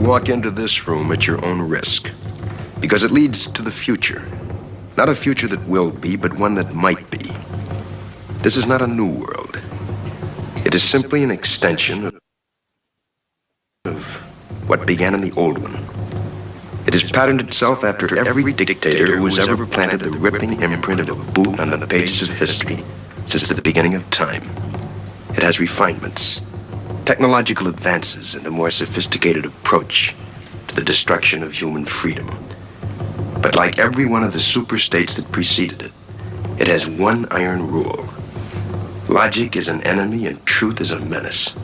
walk into this room at your own risk, because it leads to the future. Not a future that will be, but one that might be. This is not a new world. It is simply an extension of what began in the old one. It has patterned itself after every dictator who has ever planted the ripping imprint of a boot on the pages of history since the beginning of time. It has refinements, technological advances, and a more sophisticated approach to the destruction of human freedom. But like every one of the superstates that preceded it, it has one iron rule. Logic is an enemy and truth is a menace.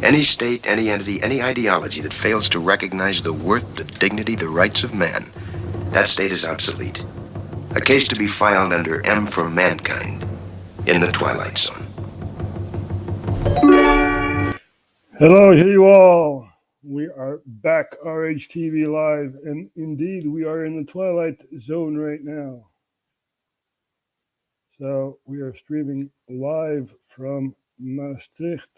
Any state, any entity, any ideology that fails to recognize the worth, the dignity, the rights of man, that state is obsolete. A case to be filed under M for Mankind in the Twilight Zone. Hello to you all. We are back, RHTVLive, and indeed we are in the Twilight Zone right now. So we are streaming live from Maastricht,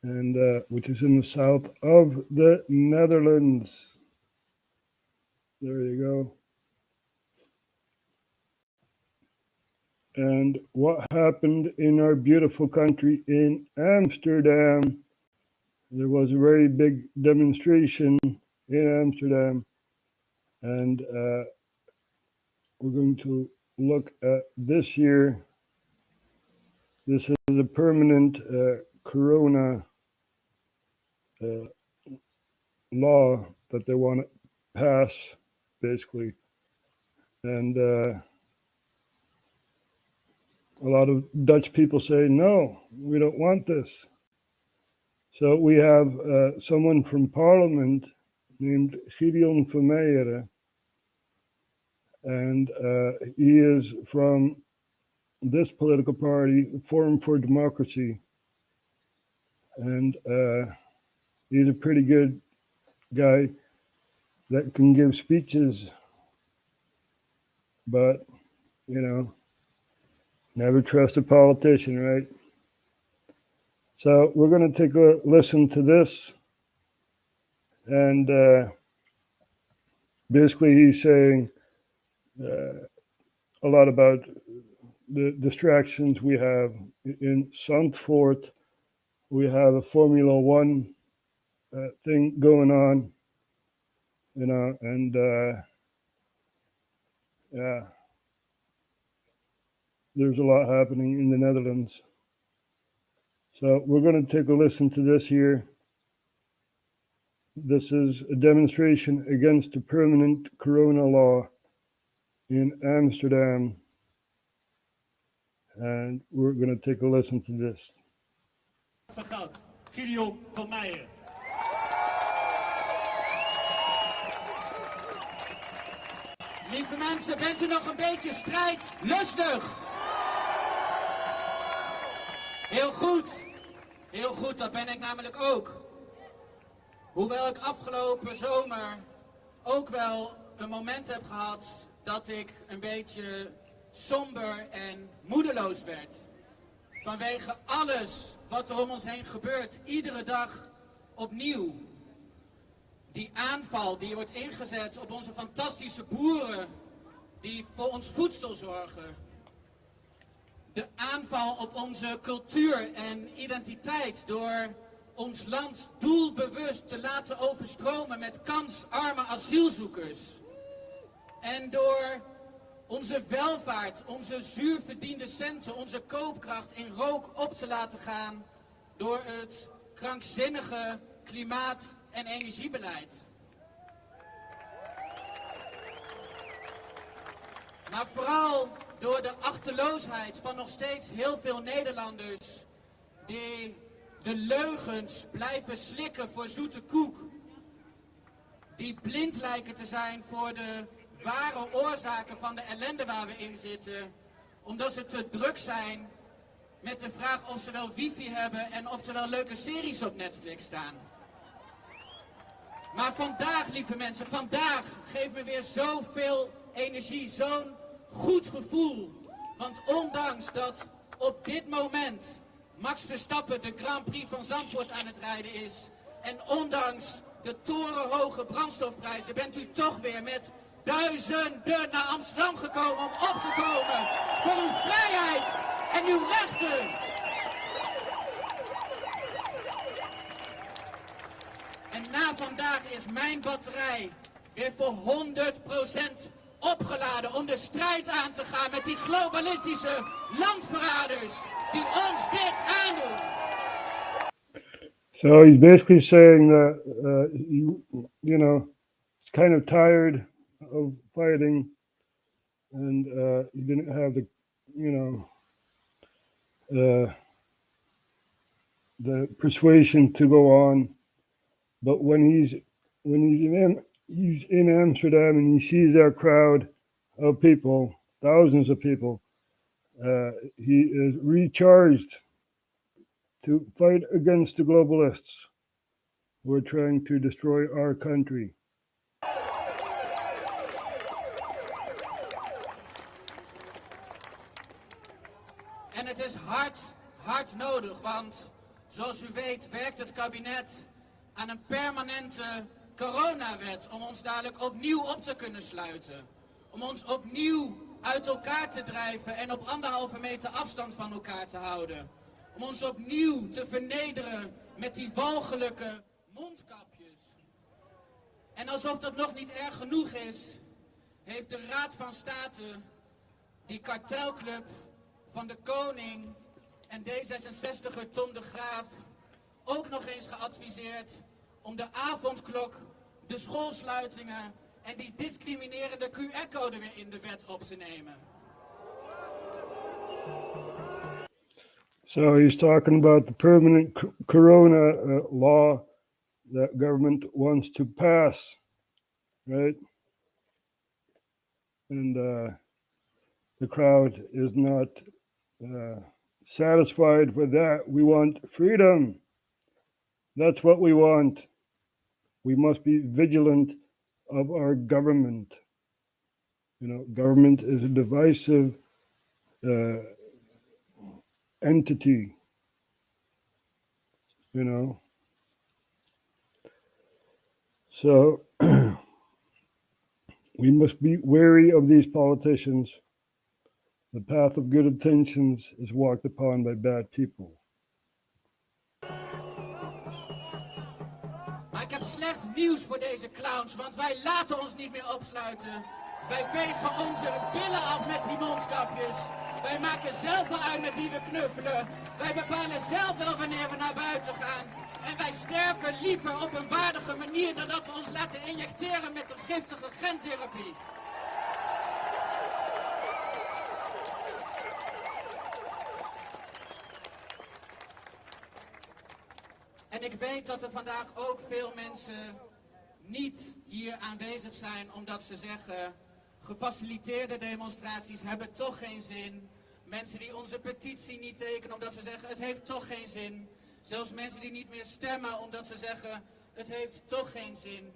and which is in the south of the Netherlands. There you go. And what happened in our beautiful country in Amsterdam? There was a very big demonstration in Amsterdam, and we're going to look at this here. This is a permanent corona law that they want to pass, basically. And a lot of Dutch people say, no, we don't want this. So we have someone from Parliament named Gideon Vermeijeren, and he is from this political party, Forum for Democracy, and he's a pretty good guy that can give speeches, but, you know, never trust a politician, right? So we're going to take a listen to this, and basically he's saying a lot about the distractions we have. In Zandvoort, we have a Formula One thing going on, you know, and yeah, there's a lot happening in the Netherlands. So we're going to take a listen to this here. This is a demonstration against the permanent corona law in Amsterdam. And we're going to take a listen to this. Vergoud, Gideon Vermeijeren. Lieve mensen, bent u nog een beetje strijdlustig? Heel goed, dat ben ik namelijk ook. Hoewel ik afgelopen zomer ook wel een moment heb gehad dat ik een beetje somber en moedeloos werd. Vanwege alles wat er om ons heen gebeurt, iedere dag opnieuw. Die aanval die wordt ingezet op onze fantastische boeren die voor ons voedsel zorgen. De aanval op onze cultuur en identiteit door ons land doelbewust te laten overstromen met kansarme asielzoekers. En door onze welvaart, onze zuurverdiende centen, onze koopkracht in rook op te laten gaan door het krankzinnige klimaat- en energiebeleid. Maar vooral door de achterloosheid van nog steeds heel veel Nederlanders die de leugens blijven slikken voor zoete koek. Die blind lijken te zijn voor de ware oorzaken van de ellende waar we in zitten. Omdat ze te druk zijn met de vraag of ze wel wifi hebben en of er wel leuke series op Netflix staan. Maar vandaag, lieve mensen, vandaag geeft me weer zoveel energie, zo'n goed gevoel. Want ondanks dat op dit moment Max Verstappen de Grand Prix van Zandvoort aan het rijden is. En ondanks de torenhoge brandstofprijzen bent u toch weer met duizenden naar Amsterdam gekomen om op te komen voor uw vrijheid en uw rechten. En na vandaag is mijn batterij weer voor 100% opgeladen om de strijd aan te gaan met die globalistische landverraders die ons dit aandoen. So he's basically saying that, you know, he's kind of tired of fighting, and he didn't have the, the persuasion to go on. But when he's in Amsterdam and he sees that crowd of people, thousands of people, he is recharged to fight against the globalists who are trying to destroy our country. En het is hard nodig, want zoals u weet werkt het kabinet aan een permanente coronawet om ons dadelijk opnieuw op te kunnen sluiten. Om ons opnieuw uit elkaar te drijven en op 1,5 meter afstand van elkaar te houden. Om ons opnieuw te vernederen met die walgelijke mondkapjes. En alsof dat nog niet erg genoeg is, heeft de Raad van State die kartelclub van de koning en D66er Tom de Graaf ook nog eens geadviseerd om de avondklok, de schoolsluitingen en die discriminerende QR-code weer in de wet op te nemen. So he's talking about the permanent corona law that government wants to pass, right? And the crowd is not satisfied with that. We want freedom. That's what we want. We must be vigilant of our government. Government is a divisive entity. So we must be wary of these politicians. The path of good intentions is walked upon by bad people. Maar ik heb slecht nieuws voor deze clowns, want wij laten ons niet meer opsluiten. Wij vegen onze billen af met die mondkapjes. Wij maken zelf wel uit met wie we knuffelen. Wij bepalen zelf wel wanneer we naar buiten gaan. En wij sterven liever op een waardige manier dan dat we ons laten injecteren met een giftige gentherapie. En ik weet dat er vandaag ook veel mensen niet hier aanwezig zijn omdat ze zeggen, gefaciliteerde demonstraties hebben toch geen zin. Mensen die onze petitie niet tekenen omdat ze zeggen, het heeft toch geen zin. Zelfs mensen die niet meer stemmen omdat ze zeggen, het heeft toch geen zin.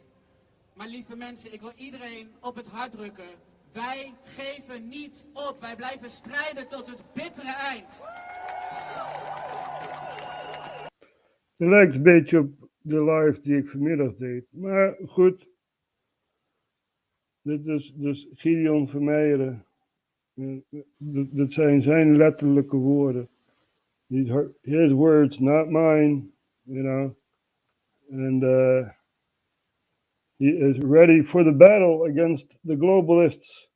Maar lieve mensen, ik wil iedereen op het hart drukken. Wij geven niet op. Wij blijven strijden tot het bittere eind. Het lijkt een beetje op de live die ik vanmiddag deed. Maar goed. Dit is dus Gideon Vermeijeren. Dat zijn zijn letterlijke woorden. His words, not mine. And he is ready for the battle against the globalists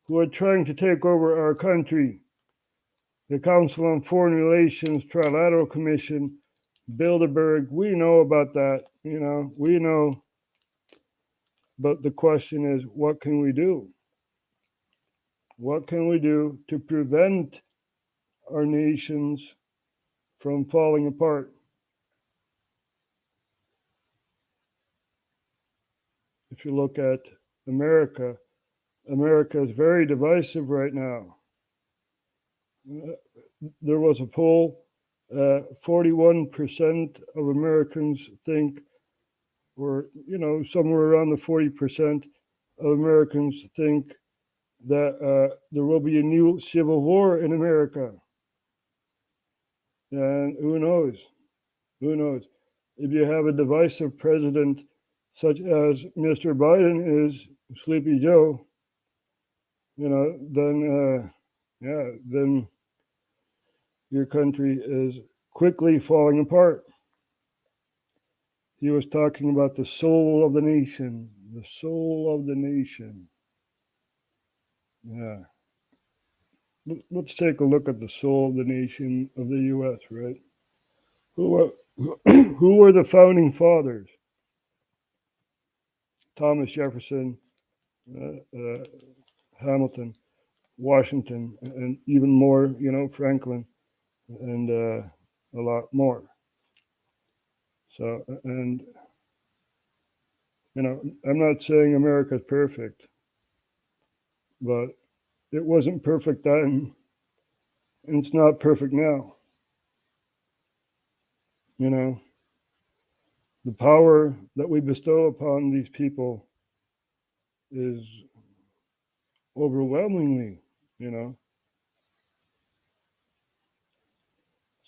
who are trying to take over our country. The Council on Foreign Relations Trilateral Commission, Bilderberg, we know about that, we know. But the question is, what can we do? What can we do to prevent our nations from falling apart? If you look at America, America is very divisive right now. There was a poll, 41% of Americans think, or, somewhere around the 40% of Americans think that there will be a new civil war in America. And who knows? Who knows? If you have a divisive president such as Mr. Biden is, Sleepy Joe, then then your country is quickly falling apart. He was talking about the soul of the nation, the soul of the nation. Yeah. Let's take a look at the soul of the nation of the U.S., right? Who were the founding fathers? Thomas Jefferson, Hamilton, Washington, and even more, Franklin, and a lot more. So, and, I'm not saying America's perfect, but it wasn't perfect then, and it's not perfect now. The power that we bestow upon these people is overwhelmingly,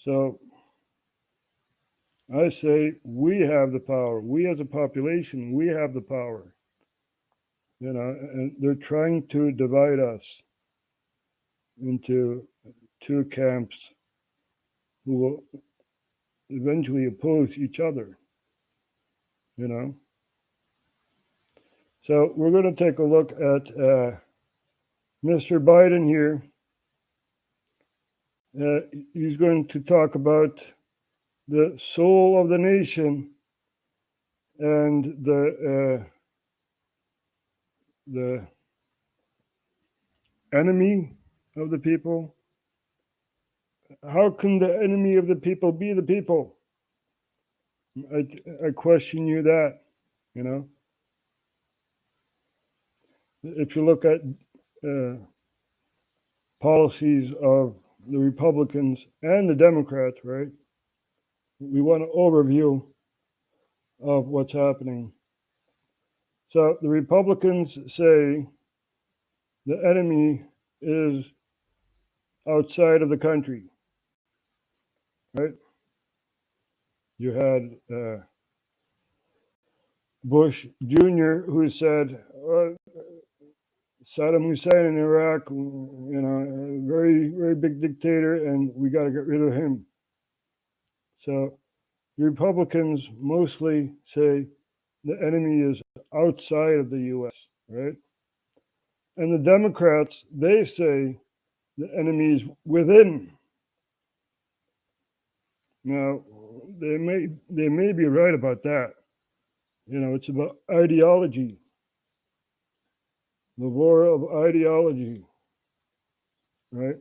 So I say we have the power. We as a population, we have the power. And they're trying to divide us into two camps who will eventually oppose each other. So we're going to take a look at Mr. Biden here. He's going to talk about the soul of the nation and the enemy of the people. How can the enemy of the people be the people? I question you that, If you look at policies of the Republicans and the Democrats, right? We want an overview of what's happening. So the Republicans say the enemy is outside of the country, right? You had Bush Jr., who said, Saddam Hussein in Iraq, a very, very big dictator, and we got to get rid of him. So the Republicans mostly say the enemy is outside of the U.S., right? And the Democrats, they say the enemy is within. Now, they may be right about that. It's about ideology, the war of ideology, right?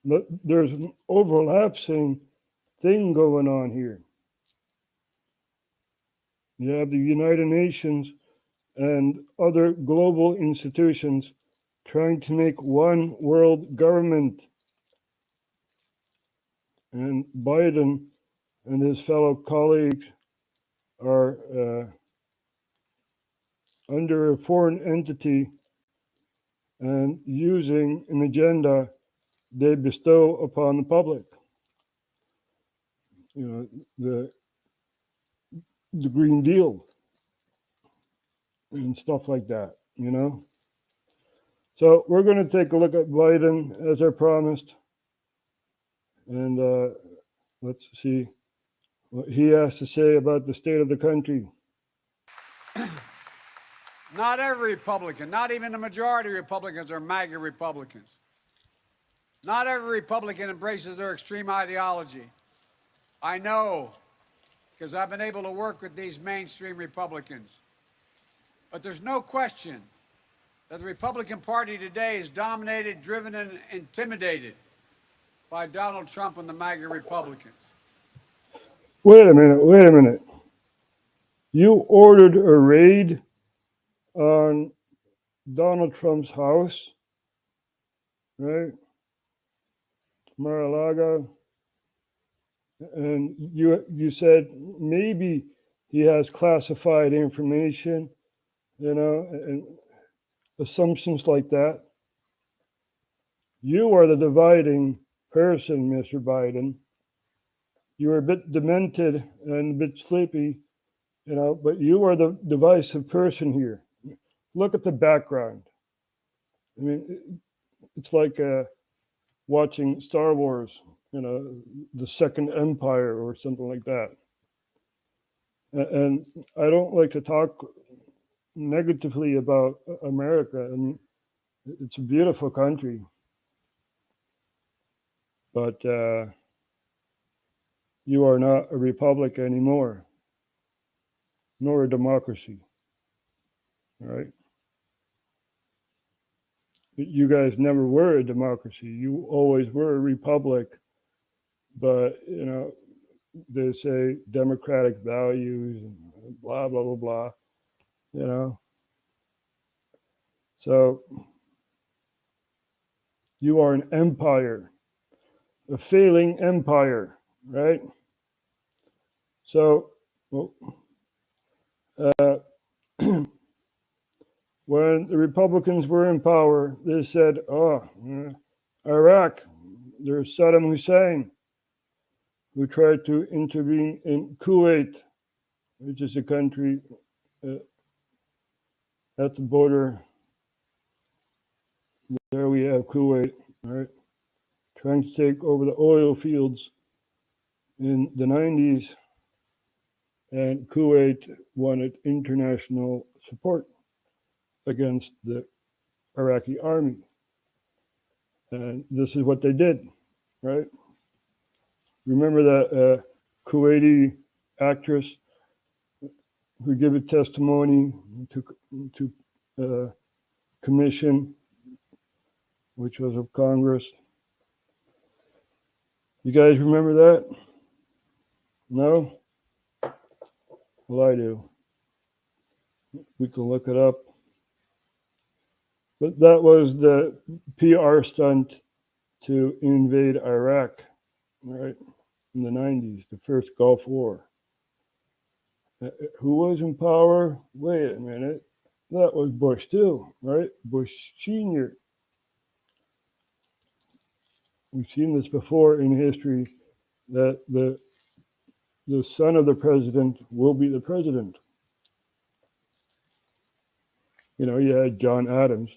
But there's an overlapping thing going on here. You have the United Nations and other global institutions trying to make one world government. And Biden and his fellow colleagues are under a foreign entity and using an agenda they bestow upon the public. The Green Deal and stuff like that, So we're going to take a look at Biden as I promised. And let's see what he has to say about the state of the country. Not every Republican, not even the majority of Republicans are MAGA Republicans. Not every Republican embraces their extreme ideology. I know, because I've been able to work with these mainstream Republicans. But there's no question that the Republican Party today is dominated, driven, and intimidated by Donald Trump and the MAGA Republicans. Wait a minute. You ordered a raid on Donald Trump's house, right? Mar-a-Lago. And you said maybe he has classified information, and assumptions like that. You are the dividing person, Mr. Biden. You were a bit demented and a bit sleepy, but you are the divisive person here. Look at the background. I mean, it's like watching Star Wars, the Second Empire or something like that. And I don't like to talk negatively about America. I mean, it's a beautiful country, but you are not a republic anymore, nor a democracy. All right? You guys never were a democracy. You always were a republic, but they say democratic values and blah blah blah blah. So you are an empire, a failing empire, right? So when the Republicans were in power, they said, Iraq, there's Saddam Hussein, who tried to intervene in Kuwait, which is a country at the border. There we have Kuwait, right? Trying to take over the oil fields in the 90s, and Kuwait wanted international support against the Iraqi army. And this is what they did, right? Remember that Kuwaiti actress who gave a testimony to commission, which was of Congress? You guys remember that? No? Well, I do. We can look it up. But that was the PR stunt to invade Iraq, right? In the 90s, the first Gulf War. Who was in power? Wait a minute. That was Bush too, right? Bush Sr. We've seen this before in history, that the son of the president will be the president. You had John Adams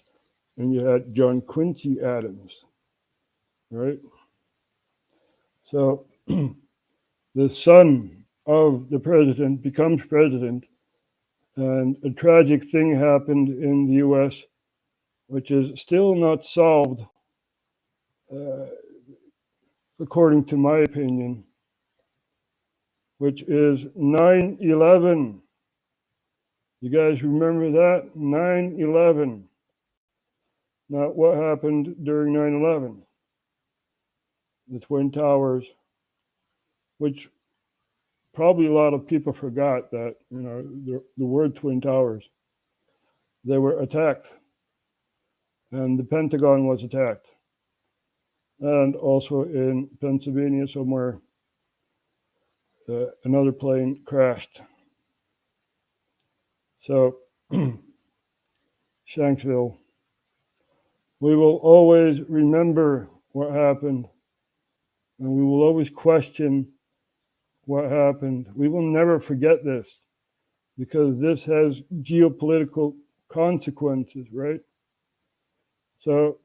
and you had John Quincy Adams, right? So the son of the president becomes president, and a tragic thing happened in the US, which is still not solved, according to my opinion, which is 9/11. You guys remember that? 9/11. Now, what happened during 9/11? The Twin Towers, which probably a lot of people forgot that, the word Twin Towers, they were attacked. And the Pentagon was attacked. And also in Pennsylvania somewhere, another plane crashed. So, Shanksville, we will always remember what happened, and we will always question what happened. We will never forget this, because this has geopolitical consequences, right? So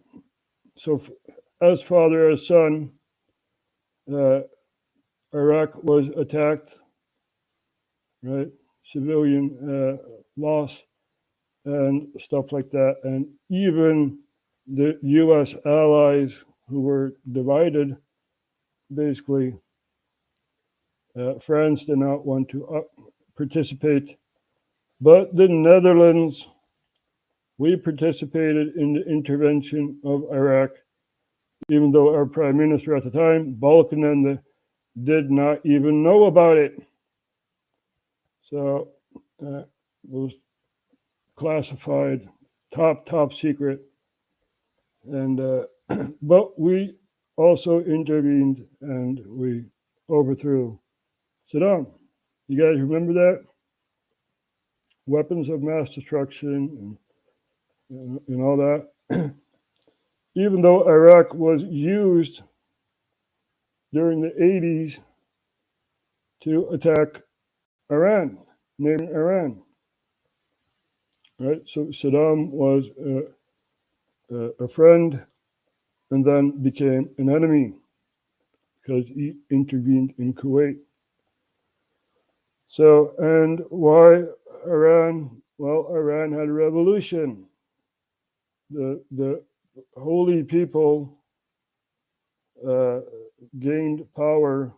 as father, as son, Iraq was attacked, right? Civilian loss and stuff like that. And even the US allies who were divided, basically, France did not want to participate. But the Netherlands, we participated in the intervention of Iraq, even though our prime minister at the time, Balkenende, did not even know about it. So it was classified, top secret. And but we also intervened and we overthrew Saddam. You guys remember that? Weapons of mass destruction and all that. Even though Iraq was used during the 80s to attack Iran, neighboring Iran. Right, so Saddam was a friend and then became an enemy because he intervened in Kuwait. So, and why Iran? Well, Iran had a revolution. The holy people gained power,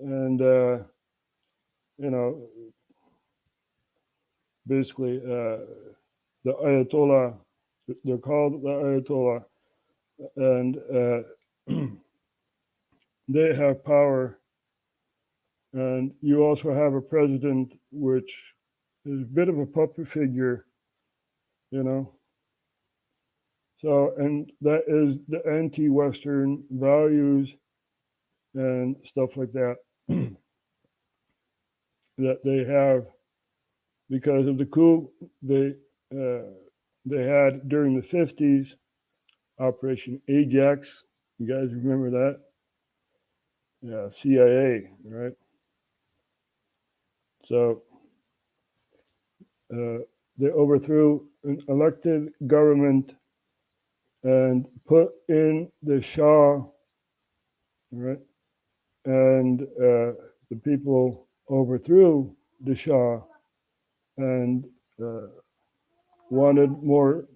and basically the Ayatollah. They're called the Ayatollah, and they have power. And you also have a president which is a bit of a puppet figure, So, and that is the anti-Western values and stuff like that that they have because of the coup they had during the 50s, Operation Ajax. You guys remember that? Yeah, CIA, right? So they overthrew an elected government and put in the Shah, right? And the people overthrew the Shah and wanted more,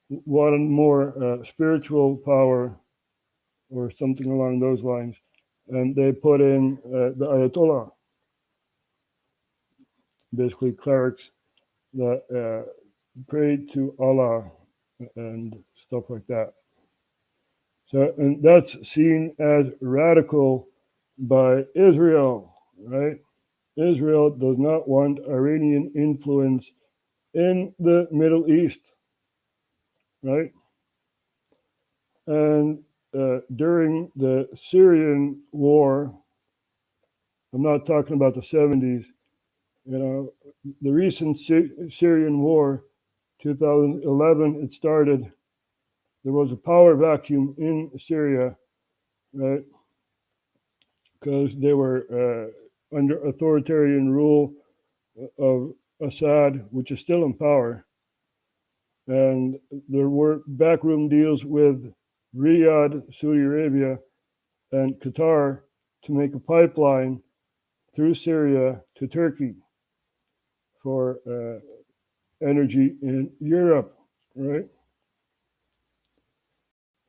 wanted more spiritual power or something along those lines. And they put in the Ayatollah, basically clerics that prayed to Allah and stuff like that. So, and that's seen as radical by Israel, right? Israel does not want Iranian influence in the Middle East, right? And during the Syrian war, I'm not talking about the 70s, the recent Syrian war, 2011, it started. There was a power vacuum in Syria, right? Because they were under authoritarian rule of Assad, which is still in power. And there were backroom deals with Riyadh, Saudi Arabia, and Qatar to make a pipeline through Syria to Turkey for energy in Europe, right?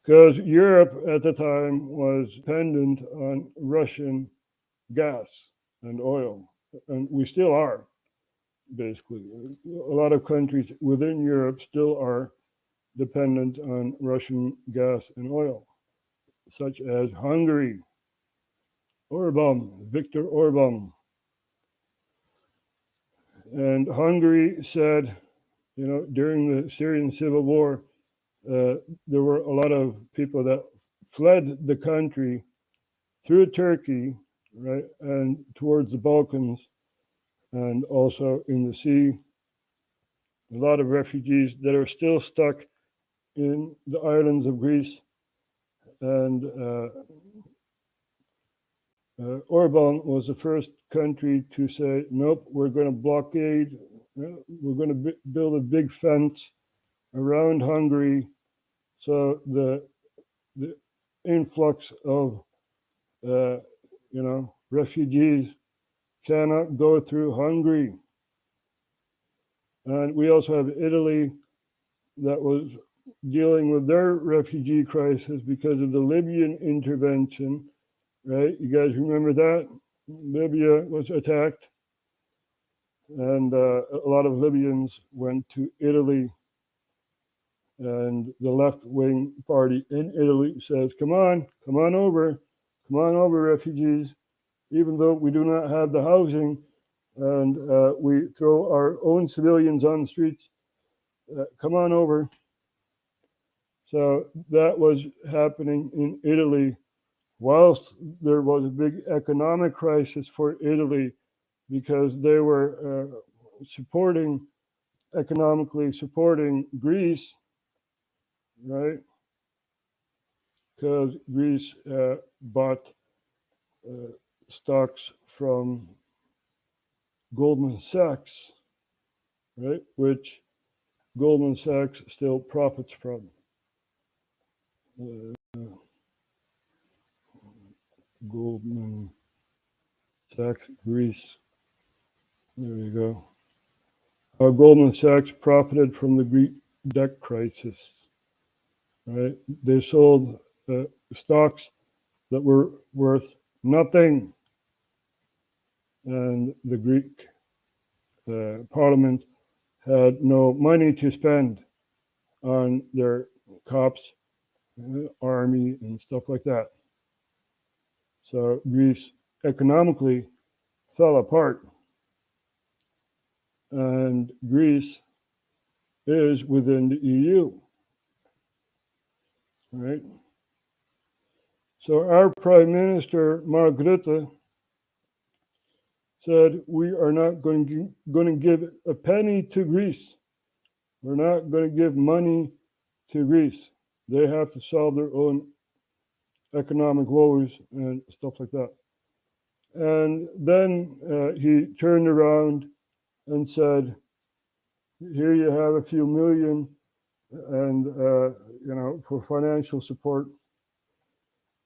Because Europe at the time was dependent on Russian gas and oil, and we still are, basically. A lot of countries within Europe still are dependent on Russian gas and oil, such as Hungary, Viktor Orban. And Hungary said, during the Syrian civil war, there were a lot of people that fled the country through Turkey, right, and towards the Balkans, and also in the sea. A lot of refugees that are still stuck in the islands of Greece. And Orban was the first country to say, nope, we're going to blockade, we're going to build a big fence around Hungary, so the influx of refugees cannot go through Hungary. And we also have Italy that was dealing with their refugee crisis because of the Libyan intervention, right? You guys remember that? Libya was attacked, and a lot of Libyans went to Italy. And the left-wing party in Italy says, come on over, refugees, even though we do not have the housing, and we throw our own civilians on the streets, come on over. So that was happening in Italy, whilst there was a big economic crisis for Italy, because they were supporting economically supporting Greece, right? Because Greece bought stocks from Goldman Sachs, right? Which Goldman Sachs still profits from. Goldman Sachs, Greece. There you go. How Goldman Sachs profited from the Greek debt crisis, right? They sold stocks that were worth nothing, and the Greek parliament had no money to spend on their cops, army, and stuff like that. So Greece economically fell apart, and Greece is within the EU, right? So our Prime Minister, Mark Rutte, said, we are not going to give a penny to Greece. We're not going to give money to Greece. They have to solve their own economic woes and stuff like that. And then he turned around and said, here you have a few million and, for financial support.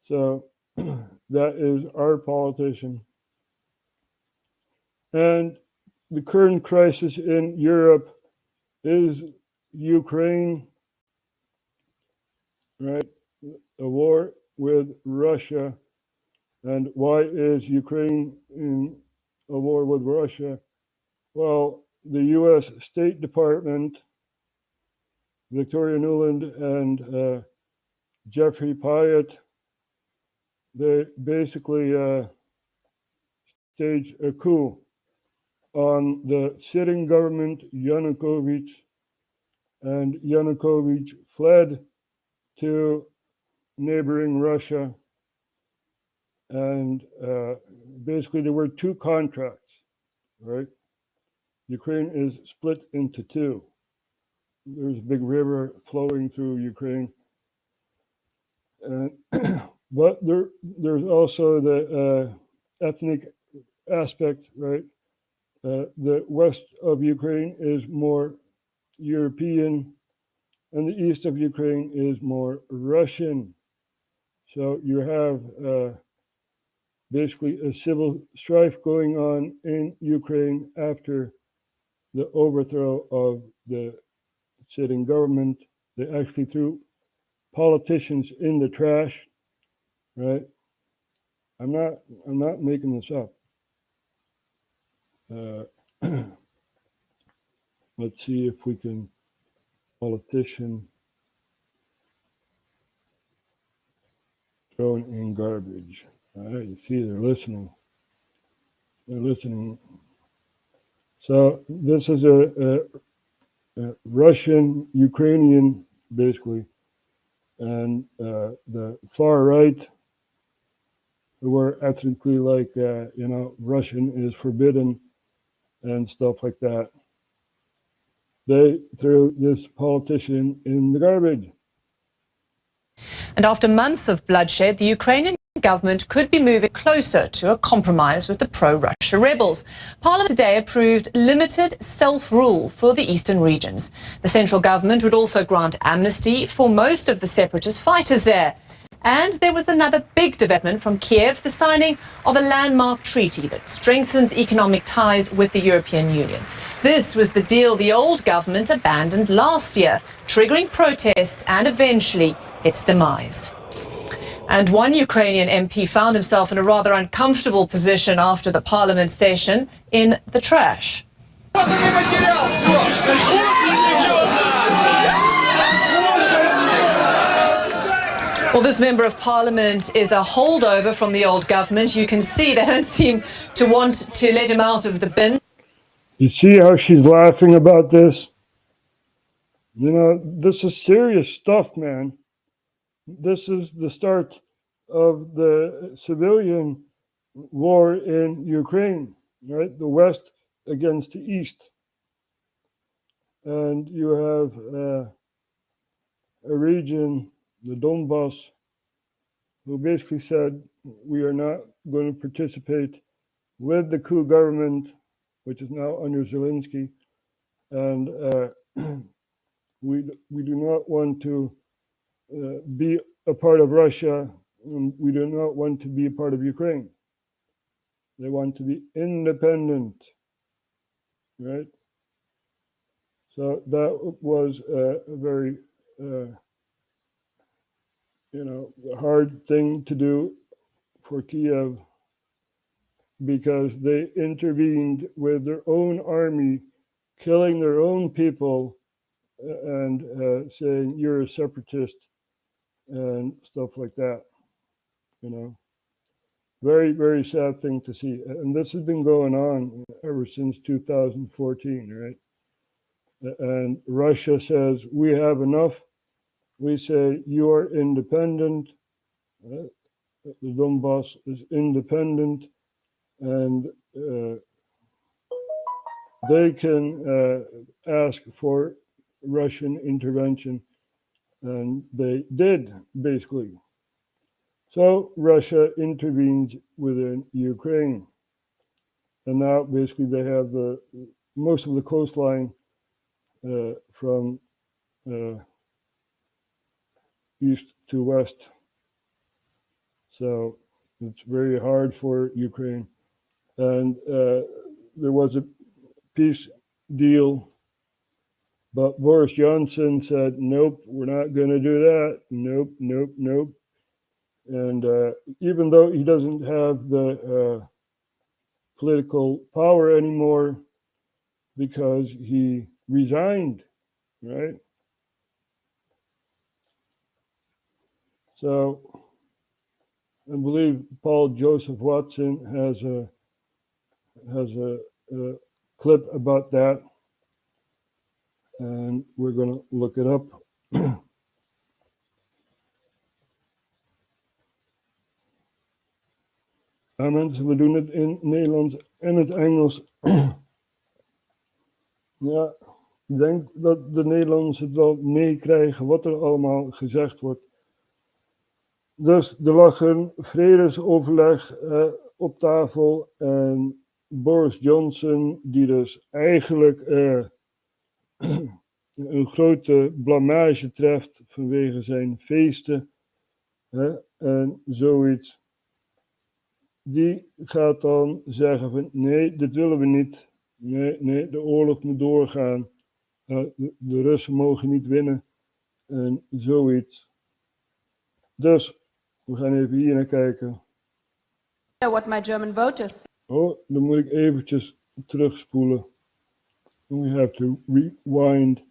So that is our politician. And the current crisis in Europe is Ukraine, right? A war with Russia. And why is Ukraine in a war with Russia? Well, the US State Department, Victoria Nuland and Jeffrey Pyatt, they basically staged a coup on the sitting government, Yanukovych, and Yanukovych fled to neighboring Russia. And basically there were two contracts, right? Ukraine is split into two. There's a big river flowing through Ukraine. But there's also the ethnic aspect, right? The west of Ukraine is more European, and the east of Ukraine is more Russian. So you have basically a civil strife going on in Ukraine after the overthrow of the sitting government. They actually threw politicians in the trash, right? I'm not making this up. Let's see if we can politician thrown in garbage. All right, you see they're listening. They're listening. So this is a Russian Ukrainian basically, and the far right, where ethnically like Russian is forbidden and stuff like that. They threw this politician in the garbage. And after months of bloodshed, the Ukrainian government could be moving closer to a compromise with the pro-Russia rebels. Parliament today approved limited self-rule for the eastern regions. The central government would also grant amnesty for most of the separatist fighters there. And there was another big development from Kiev, the signing of a landmark treaty that strengthens economic ties with the European Union. This was the deal the old government abandoned last year, triggering protests and eventually its demise. And one Ukrainian MP found himself in a rather uncomfortable position after the parliament session in the trash. Well, this member of parliament is a holdover from the old government. You can see they don't seem to want to let him out of the bin. You see how she's laughing about this? This is serious stuff, man. This is the start of the civilian war in Ukraine, right? The West against the East. and you have a region, the Donbass, who basically said, we are not going to participate with the coup government, which is now under Zelensky, and we do not want to be a part of Russia, and we do not want to be a part of Ukraine. They want to be independent, right? So that was a very, hard thing to do for Kiev, because they intervened with their own army, killing their own people, and saying you're a separatist and stuff like that. Very, very sad thing to see. And this has been going on ever since 2014, right? And Russia says, we have enough. We say, you are independent. The Donbass is independent, and they can ask for Russian intervention, and they did, basically. So Russia intervenes within Ukraine, and now basically they have most of the coastline from east to west. So it's very hard for Ukraine. And there was a peace deal, but Boris Johnson said, nope, we're not going to do that. Nope, nope, nope. And even though he doesn't have the political power anymore because he resigned, right? So I believe Paul Joseph Watson has a clip about that, and we're going to look it up. Mensen, we doen het in Nederlands en het Engels. Ja, ik denk dat de Nederlanders het wel meekrijgen wat er allemaal gezegd wordt. Dus er lag een vredesoverleg op tafel en Boris Johnson, die dus eigenlijk een grote blamage treft vanwege zijn feesten en zoiets. Die gaat dan zeggen van nee, dit willen we niet. Nee, de oorlog moet doorgaan. De Russen mogen niet winnen. En zoiets. Dus, we gaan even hier naar kijken. What my German voters. Oh, dan moet ik eventjes terugspoelen. We have to rewind.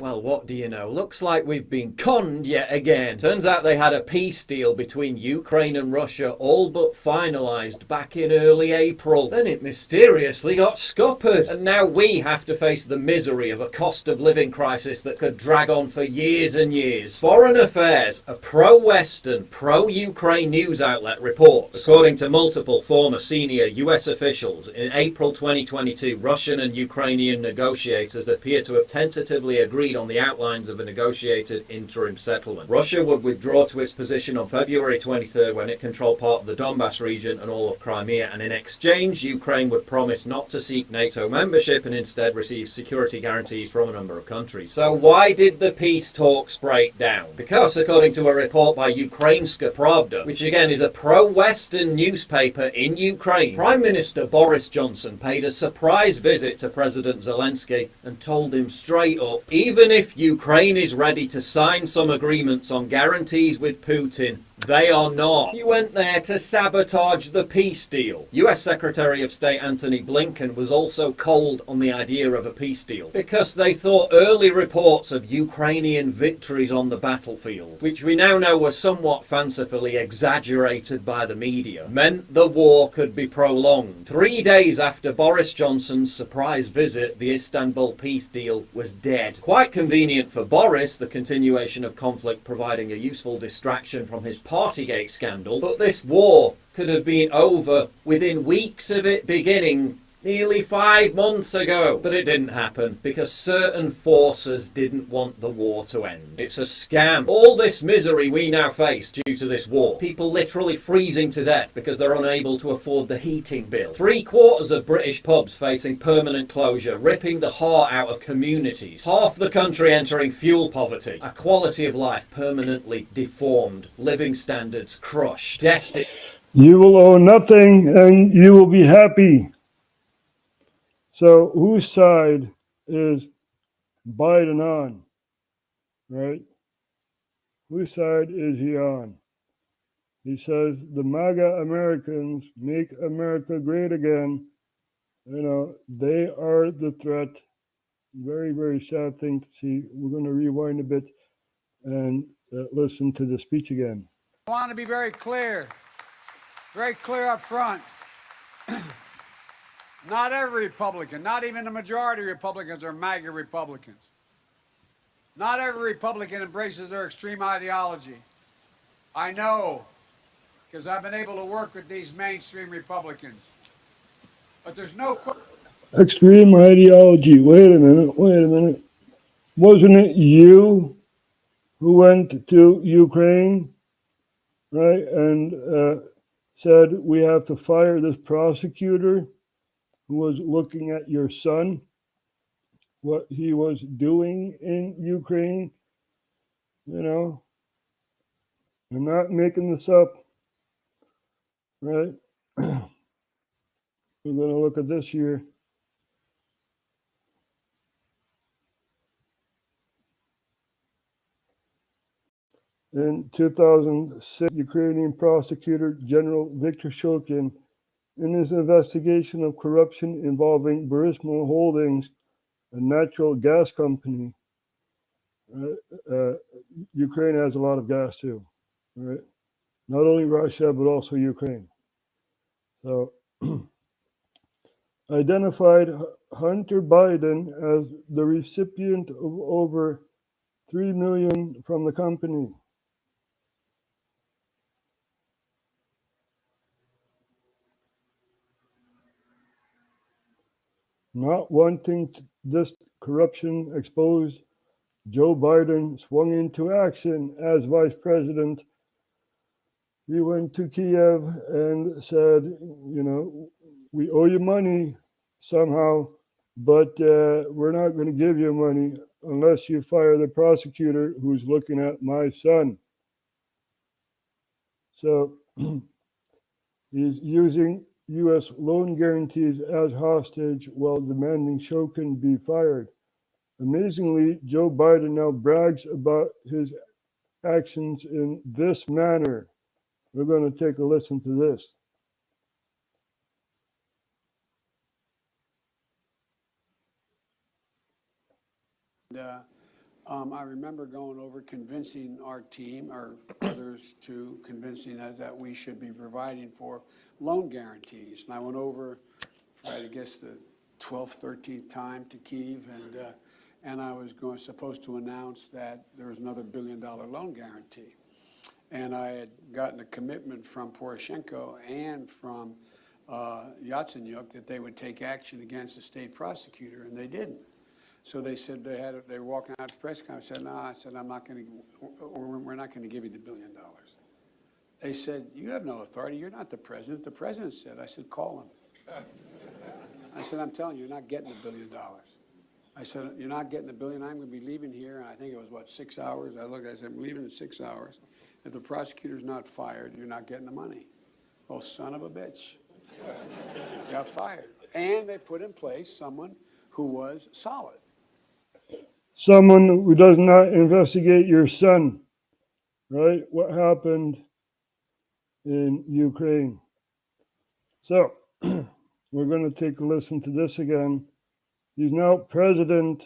Well, what do you know? Looks like we've been conned yet again. Turns out they had a peace deal between Ukraine and Russia all but finalised back in early April. Then it mysteriously got scuppered. And now we have to face the misery of a cost of living crisis that could drag on for years and years. Foreign Affairs, a pro-Western, pro-Ukraine news outlet, reports, according to multiple former senior US officials, in April 2022, Russian and Ukrainian negotiators appear to have tentatively agreed on the outlines of a negotiated interim settlement. Russia would withdraw to its position on February 23rd when it controlled part of the Donbass region and all of Crimea, and in exchange Ukraine would promise not to seek NATO membership and instead receive security guarantees from a number of countries. So why did the peace talks break down? Because according to a report by Ukrainska Pravda, which again is a pro-Western newspaper in Ukraine, Prime Minister Boris Johnson paid a surprise visit to President Zelensky and told him straight up, even if Ukraine is ready to sign some agreements on guarantees with Putin, they are not. He went there to sabotage the peace deal. US Secretary of State Antony Blinken was also cold on the idea of a peace deal because they thought early reports of Ukrainian victories on the battlefield, which we now know were somewhat fancifully exaggerated by the media, meant the war could be prolonged. 3 days after Boris Johnson's surprise visit, the Istanbul peace deal was dead. Quite convenient for Boris, the continuation of conflict providing a useful distraction from his Partygate scandal, but this war could have been over within weeks of it beginning Nearly 5 months ago. But it didn't happen because certain forces didn't want the war to end. It's a scam. All this misery we now face due to this war. People literally freezing to death because they're unable to afford the heating bill. 3/4 of British pubs facing permanent closure, ripping the heart out of communities. Half the country entering fuel poverty. A quality of life permanently deformed. Living standards crushed. Destiny. You will owe nothing and you will be happy. So whose side is Biden on? Right? Whose side is he on? He says the MAGA Americans make America great again. You know, they are the threat. Very, very sad thing to see. We're going to rewind a bit and listen to the speech again. I want to be very clear up front. Not every Republican, not even the majority of Republicans are MAGA Republicans. Not every Republican embraces their extreme ideology. I know, because I've been able to work with these mainstream Republicans. But there's no question. Extreme ideology. Wait a minute. Wasn't it you who went to Ukraine, right, and said we have to fire this prosecutor who was looking at your son, what he was doing in Ukraine? You know, I'm not making this up, right? We're going to look at this here. In 2006, Ukrainian prosecutor General Viktor Shokin, in his investigation of corruption involving Burisma Holdings, a natural gas company. Ukraine has a lot of gas too, right? Not only Russia, but also Ukraine. So, identified Hunter Biden as the recipient of over $3 million from the company. Not wanting this corruption exposed, Joe Biden swung into action as vice president. He went to Kiev and said, you know, we owe you money somehow, but we're not going to give you money unless you fire the prosecutor who's looking at my son. So he's using U.S. loan guarantees as hostage while demanding Shokin be fired. Amazingly, Joe Biden now brags about his actions in this manner. We're going to take a listen to this. I remember going over convincing our team, or others too, convincing us that we should be providing for loan guarantees. And I went over for, I guess, the 12th, 13th time to Kyiv, and I was supposed to announce that there was another $1 billion loan guarantee. And I had gotten a commitment from Poroshenko and from Yatsenyuk that they would take action against the state prosecutor, and they didn't. So they said they were walking out to the press conference. I said, no, I'm not going to, we're not going to give you the $1 billion. They said, you have no authority. You're not the president. The president said. I said, call him. I said, I'm telling you, you're not getting the $1 billion. I said, you're not getting the $1 billion. I'm going to be leaving here. And I think it was, 6 hours? I said, I'm leaving in 6 hours. If the prosecutor's not fired, you're not getting the money. Oh, son of a bitch. Got fired. And they put in place someone who was solid. Someone who does not investigate your son, right? What happened in Ukraine. So, we're going to take a listen to this again. He's now president,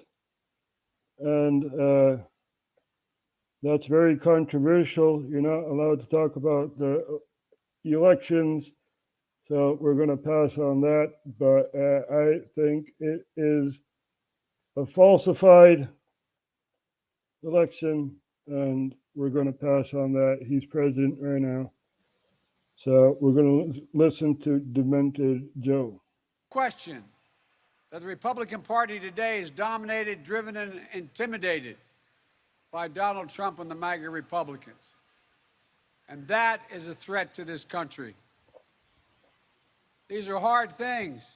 and that's very controversial. You're not allowed to talk about the elections, so we're going to pass on that. But I think it is a falsified election, and we're going to pass on that. He's president right now. So we're going to listen to Demented Joe. Question that the Republican Party today is dominated, driven, and intimidated by Donald Trump and the MAGA Republicans. And that is a threat to this country. These are hard things.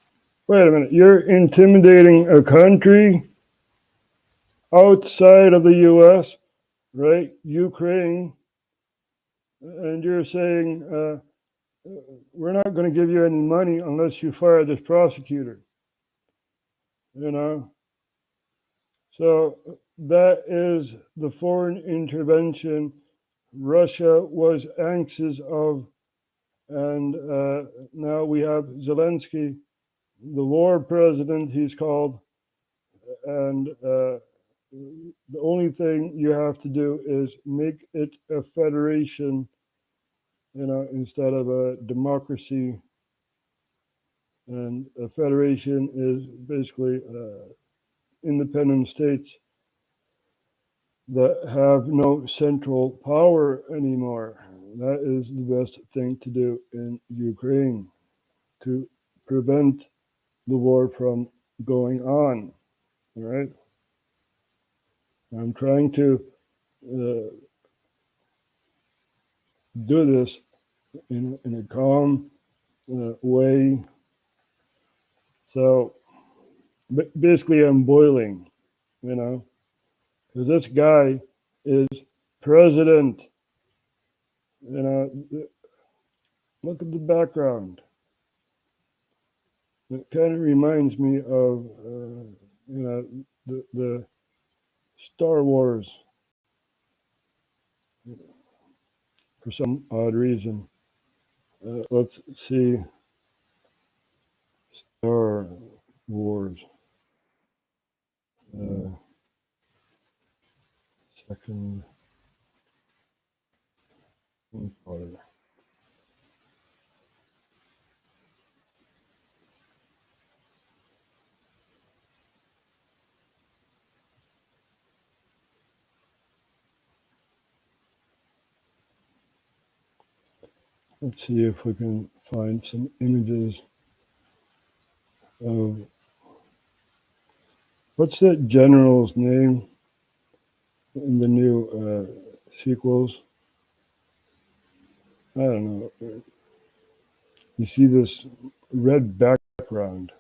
Wait a minute. You're intimidating a country outside of the U.S., right? Ukraine. And you're saying, we're not going to give you any money unless you fire this prosecutor. You know? So that is the foreign intervention Russia was anxious of. And now we have Zelensky, the war president, he's called. And the only thing you have to do is make it a federation, you know, instead of a democracy. And a federation is basically independent states that have no central power anymore. That is the best thing to do in Ukraine to prevent the war from going on. All right? I'm trying to do this in a calm way. So basically, I'm boiling, you know, because this guy is president. You know, look at the background. It kind of reminds me of, you know, the Star Wars for some odd reason. Let's see. Star Wars. Second part. Let's see if we can find some images of what's that general's name in the new sequels? I don't know. You see this red background.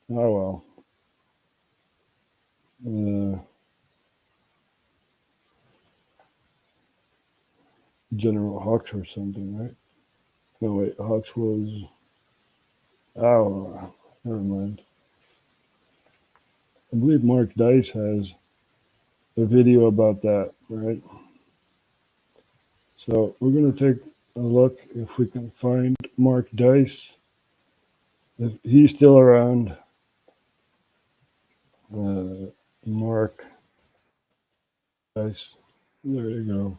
Oh well. General Hux or something, right? No, wait, Hux was. Oh, never mind. I believe Mark Dice has a video about that, right? So we're going to take a look if we can find Mark Dice, if he's still around. Mark Dice, there you go.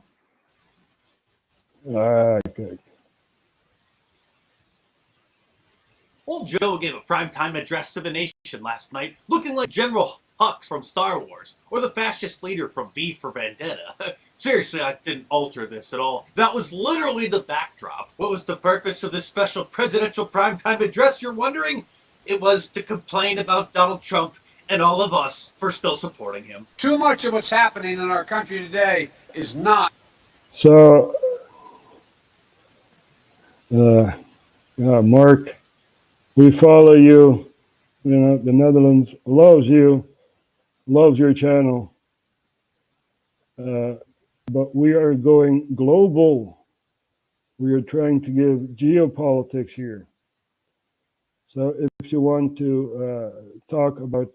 Okay. Old Joe gave a primetime address to the nation last night, looking like General Hux from Star Wars, or the fascist leader from V for Vendetta. Seriously, I didn't alter this at all. That was literally the backdrop. What was the purpose of this special presidential primetime address, you're wondering? It was to complain about Donald Trump and all of us for still supporting him. Too much of what's happening in our country today is not. So, Mark, we follow you. You know, the Netherlands loves you, loves your channel. But we are going global. We are trying to give geopolitics here. So if you want to talk about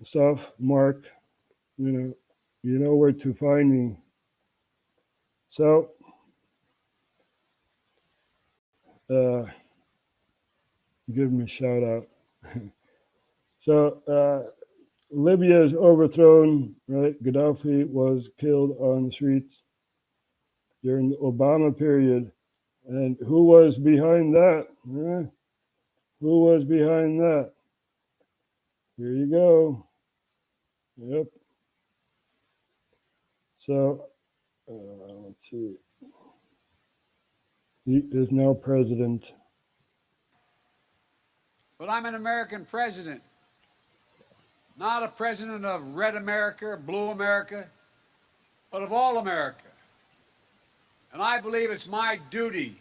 stuff, Mark, you know where to find me. So give him a shout out. So Libya is overthrown, right? Gaddafi was killed on the streets during the Obama period. And who was behind that? Who was behind that? Here you go. Yep. So, let's see. He is now president. But I'm an American president, not a president of red America, blue America, but of all America. And I believe it's my duty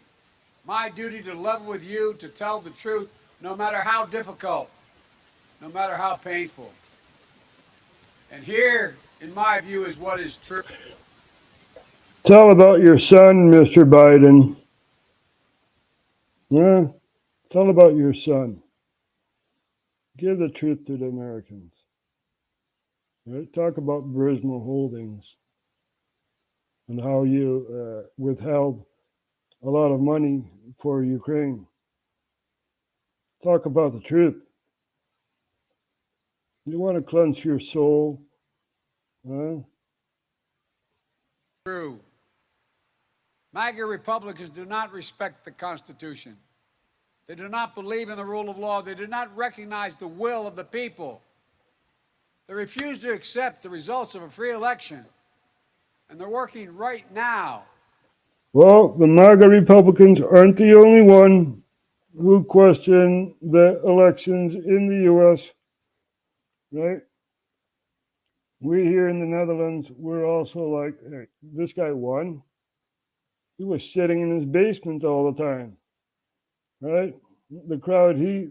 to level with you, to tell the truth, no matter how difficult, no matter how painful. And here, in my view, is what is true. Tell about your son, Mr. Biden. Yeah, tell about your son. Give the truth to the Americans. Right? Talk about Burisma Holdings and how you withheld a lot of money for Ukraine. Talk about the truth. You want to cleanse your soul? Huh? True. MAGA Republicans do not respect the Constitution. They do not believe in the rule of law. They do not recognize the will of the people. They refuse to accept the results of a free election. And they're working right now. Well, the MAGA Republicans aren't the only one who question the elections in the U.S., right? We here in the Netherlands, we're also like, hey, this guy won. He was sitting in his basement all the time, right? The crowd he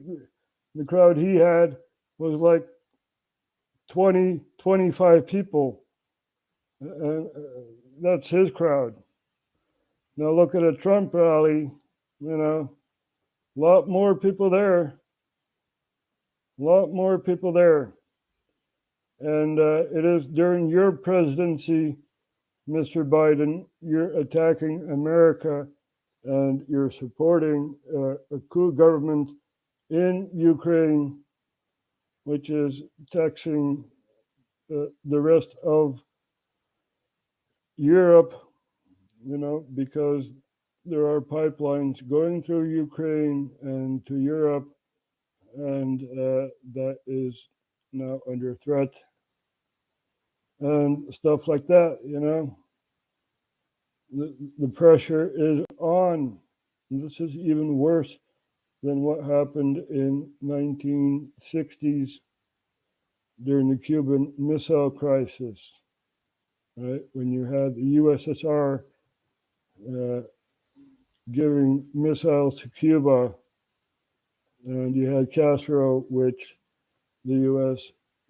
had was like 20, 25 people. That's his crowd. Now look at a Trump rally, a lot more people there. And it is during your presidency, Mr. Biden, you're attacking America and you're supporting a coup government in Ukraine, which is taxing the rest of Europe, because there are pipelines going through Ukraine and to Europe, and that is now under threat and stuff like that, The pressure is on. And this is even worse than what happened in 1960s during the Cuban Missile Crisis, right? When you had the USSR giving missiles to Cuba, and you had Castro, which the U.S.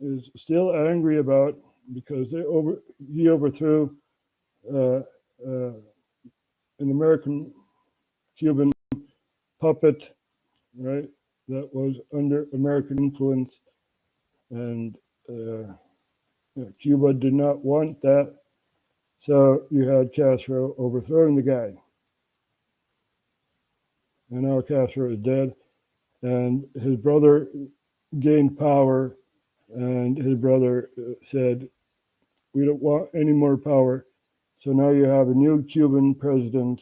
is still angry about because he overthrew an American Cuban puppet, right? That was under American influence, and Cuba did not want that, so you had Castro overthrowing the guy. And now Castro is dead, and his brother gained power, and his brother said, we don't want any more power. So now you have a new Cuban president.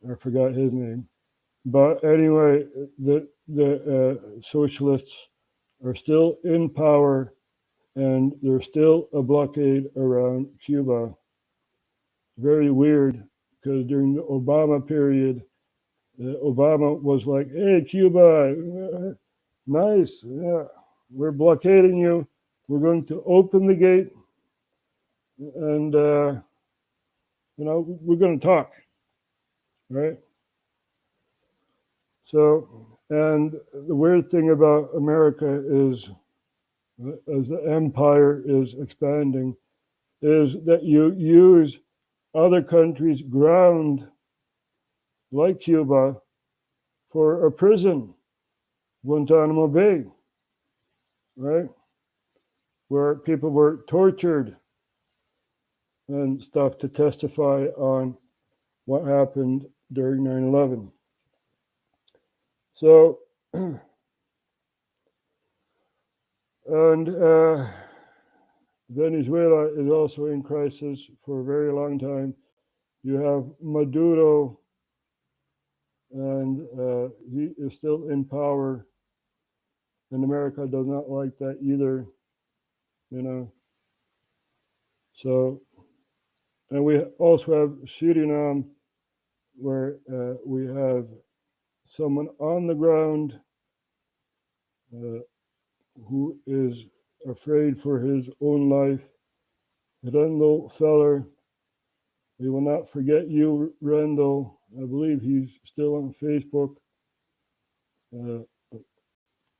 I forgot his name. But anyway, the socialists are still in power, and there's still a blockade around Cuba. Very weird, because during the Obama period, Obama was like, hey, Cuba, nice, yeah, we're blockading you. We're going to open the gate, and, we're going to talk, right? So, and the weird thing about America is, as the empire is expanding, is that you use other countries' ground, like Cuba, for a prison, Guantanamo Bay, right? Where people were tortured and stuff to testify on what happened during 9/11. So, and Venezuela is also in crisis for a very long time. You have Maduro, and he is still in power, and America does not like that either, So, and we also have Suriname, where we have someone on the ground who is afraid for his own life. Rendel Feller, we will not forget you, Rendel. I believe he's still on Facebook,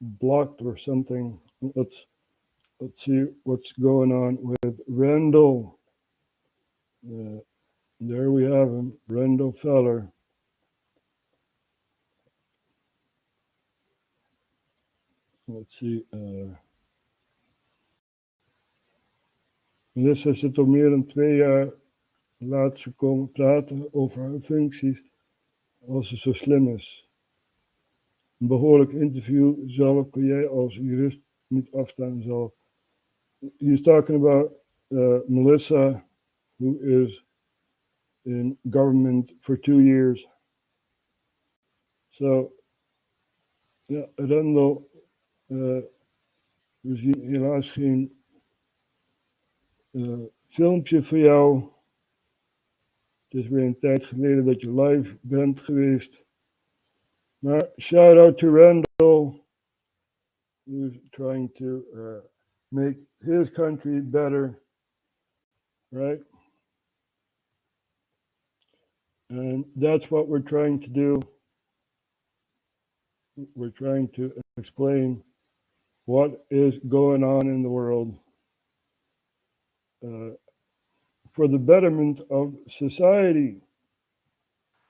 blocked or something. Let's see what's going on with Rendel. There we have him, Rendel Feller. Let's see. Melissa zit al meer dan 2 jaar. Laat ze komen praten over haar functies als ze zo slim is. Een behoorlijk interview zelf kun jij als jurist niet afstaan zelf. He's talking about Melissa, who is in government for 2 years. So, ja, Rendel, we zien helaas geen filmpje voor jou. Het is weer een tijd geleden dat je live bent geweest. Maar shout out to Rendel, who's trying to make his country better, right? And that's what we're trying to do. We're trying to explain what is going on in the world for the betterment of society.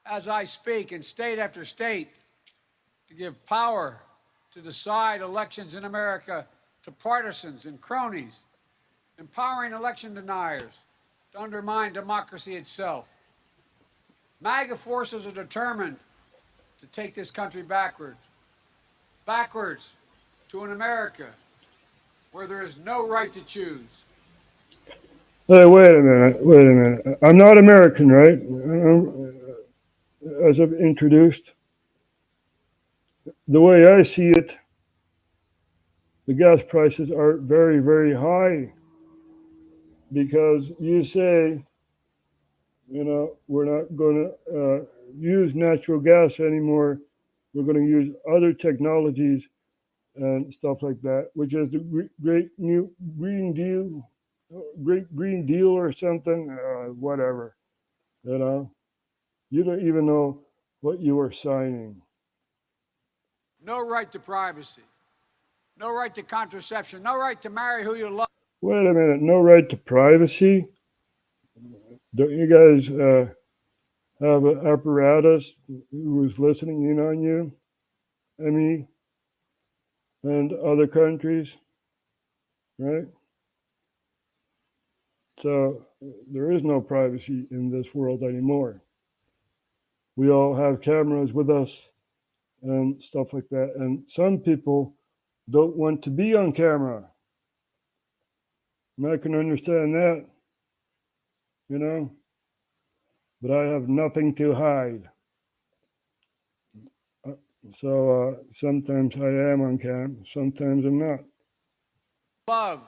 As I speak in state after state, to give power to decide elections in America to partisans and cronies, empowering election deniers to undermine democracy itself. MAGA forces are determined to take this country backwards to an America where there is no right to choose. Hey, wait a minute. I'm not American, right? As I've introduced. The way I see it, the gas prices are very, very high because you say, you know, we're not going to use natural gas anymore. We're going to use other technologies and stuff like that, which is the great new Green Deal, Great Green Deal or something, whatever. You know, you don't even know what you are signing. No right to privacy, no right to contraception, no right to marry who you love. Wait a minute, no right to privacy? Don't you guys have an apparatus who is listening in on you? I mean, and other countries, right? So there is no privacy in this world anymore. We all have cameras with us and stuff like that. And some people don't want to be on camera. And I can understand that, you know, but I have nothing to hide. So sometimes I am on cam, sometimes I'm not. Love.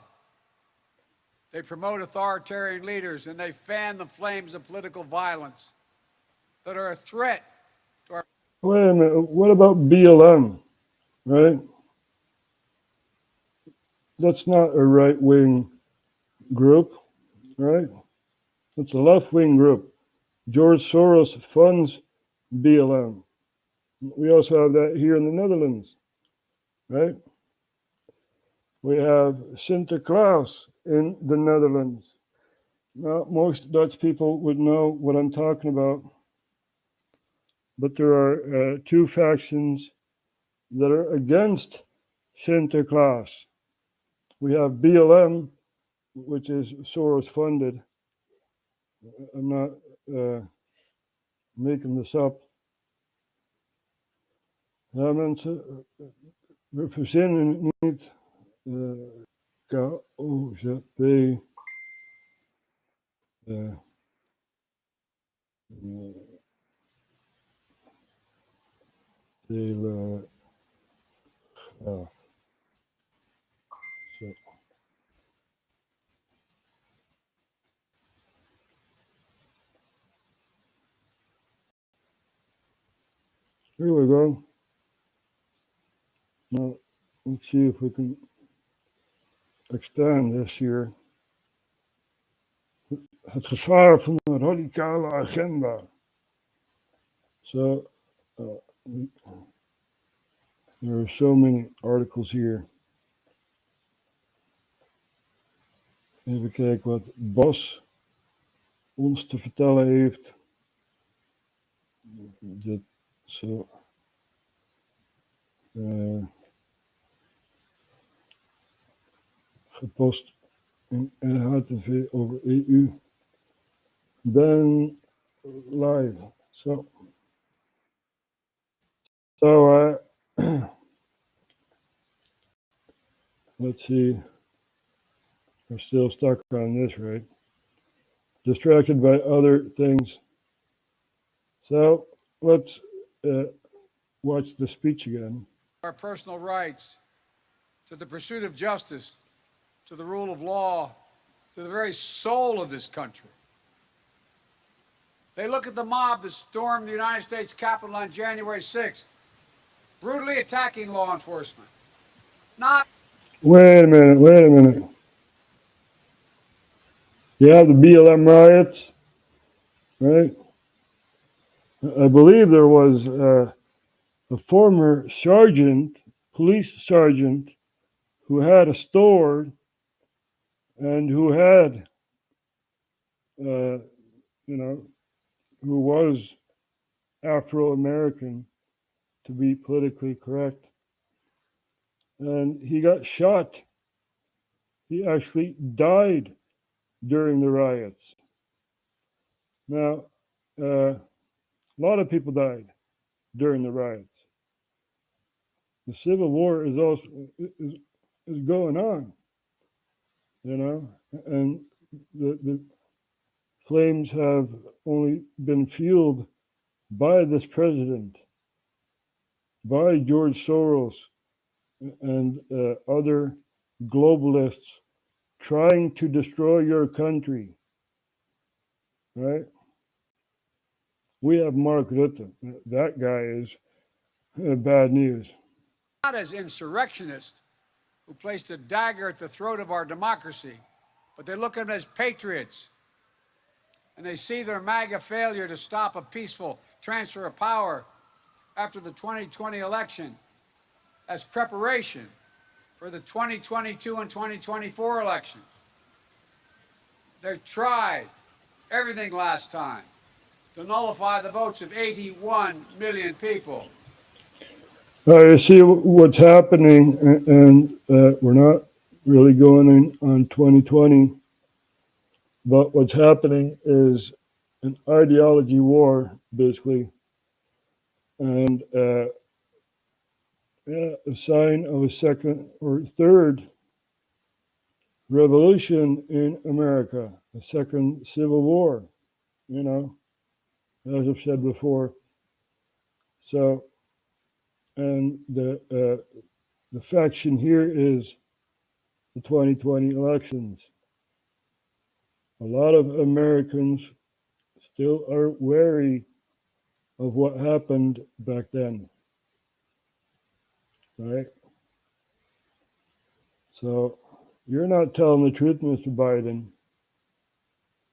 They promote authoritarian leaders and they fan the flames of political violence that are a threat to our... Wait a minute, what about BLM, right? That's not a right-wing group, right? It's a left-wing group. George Soros funds BLM. We also have that here in the Netherlands, right? We have Sinterklaas in the Netherlands. Now, most Dutch people would know what I'm talking about, but there are 2 factions that are against Sinterklaas. We have BLM, which is Soros funded. I'm not making this up. Ja, mensen, we verzinnen het niet. KOZP. Delen. Ja. Zo. Here we go. Now, let's see if we can extend this here. Het gevaar van een radicale agenda. So, there are so many articles here. Even kijken wat Bas ons te vertellen heeft. Dit zo. Gepost in RHTV over EU. Ben live. So let's see. We're still stuck on this, right? Distracted by other things. So let's watch the speech again. Our personal rights, to the pursuit of justice, to the rule of law, to the very soul of this country. They look at the mob that stormed the United States Capitol on January 6th, brutally attacking law enforcement. Not. Wait a minute. You have the BLM riots, right? I believe there was a former sergeant, police sergeant, who had a store and who had, who was Afro-American, to be politically correct. And he got shot. He actually died during the riots. Now, a lot of people died during the riots. The Civil War is also is going on, and the flames have only been fueled by this president, by George Soros and other globalists trying to destroy your country, right? We have Mark Rutte. That guy is bad news. Not as insurrectionists who placed a dagger at the throat of our democracy, but they look at them as patriots. And they see their MAGA failure to stop a peaceful transfer of power after the 2020 election as preparation for the 2022 and 2024 elections. They tried everything last time to nullify the votes of 81 million people. You see what's happening, and we're not really going in on 2020, but what's happening is an ideology war, basically, and a sign of a second or third revolution in America, a second civil war, as I've said before. So, and the faction here is the 2020 elections. A lot of Americans still are wary of what happened back then, right? So you're not telling the truth, Mr. Biden.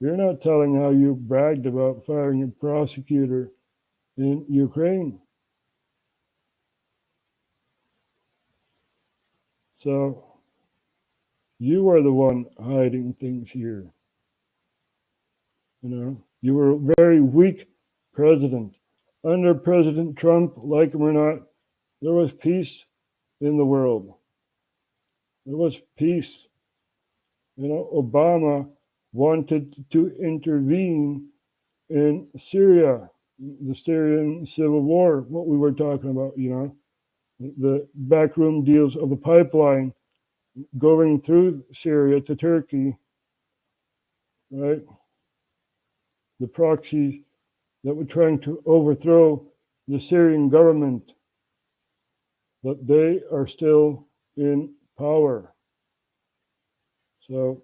You're not telling how you bragged about firing a prosecutor in Ukraine. So you are the one hiding things here. You were a very weak president. Under President Trump, like him or not, there was peace in the world. There was peace. Obama wanted to intervene in Syria, the Syrian civil war, what we were talking about, the backroom deals of the pipeline going through Syria to Turkey, right? The proxies that were trying to overthrow the Syrian government, but they are still in power. So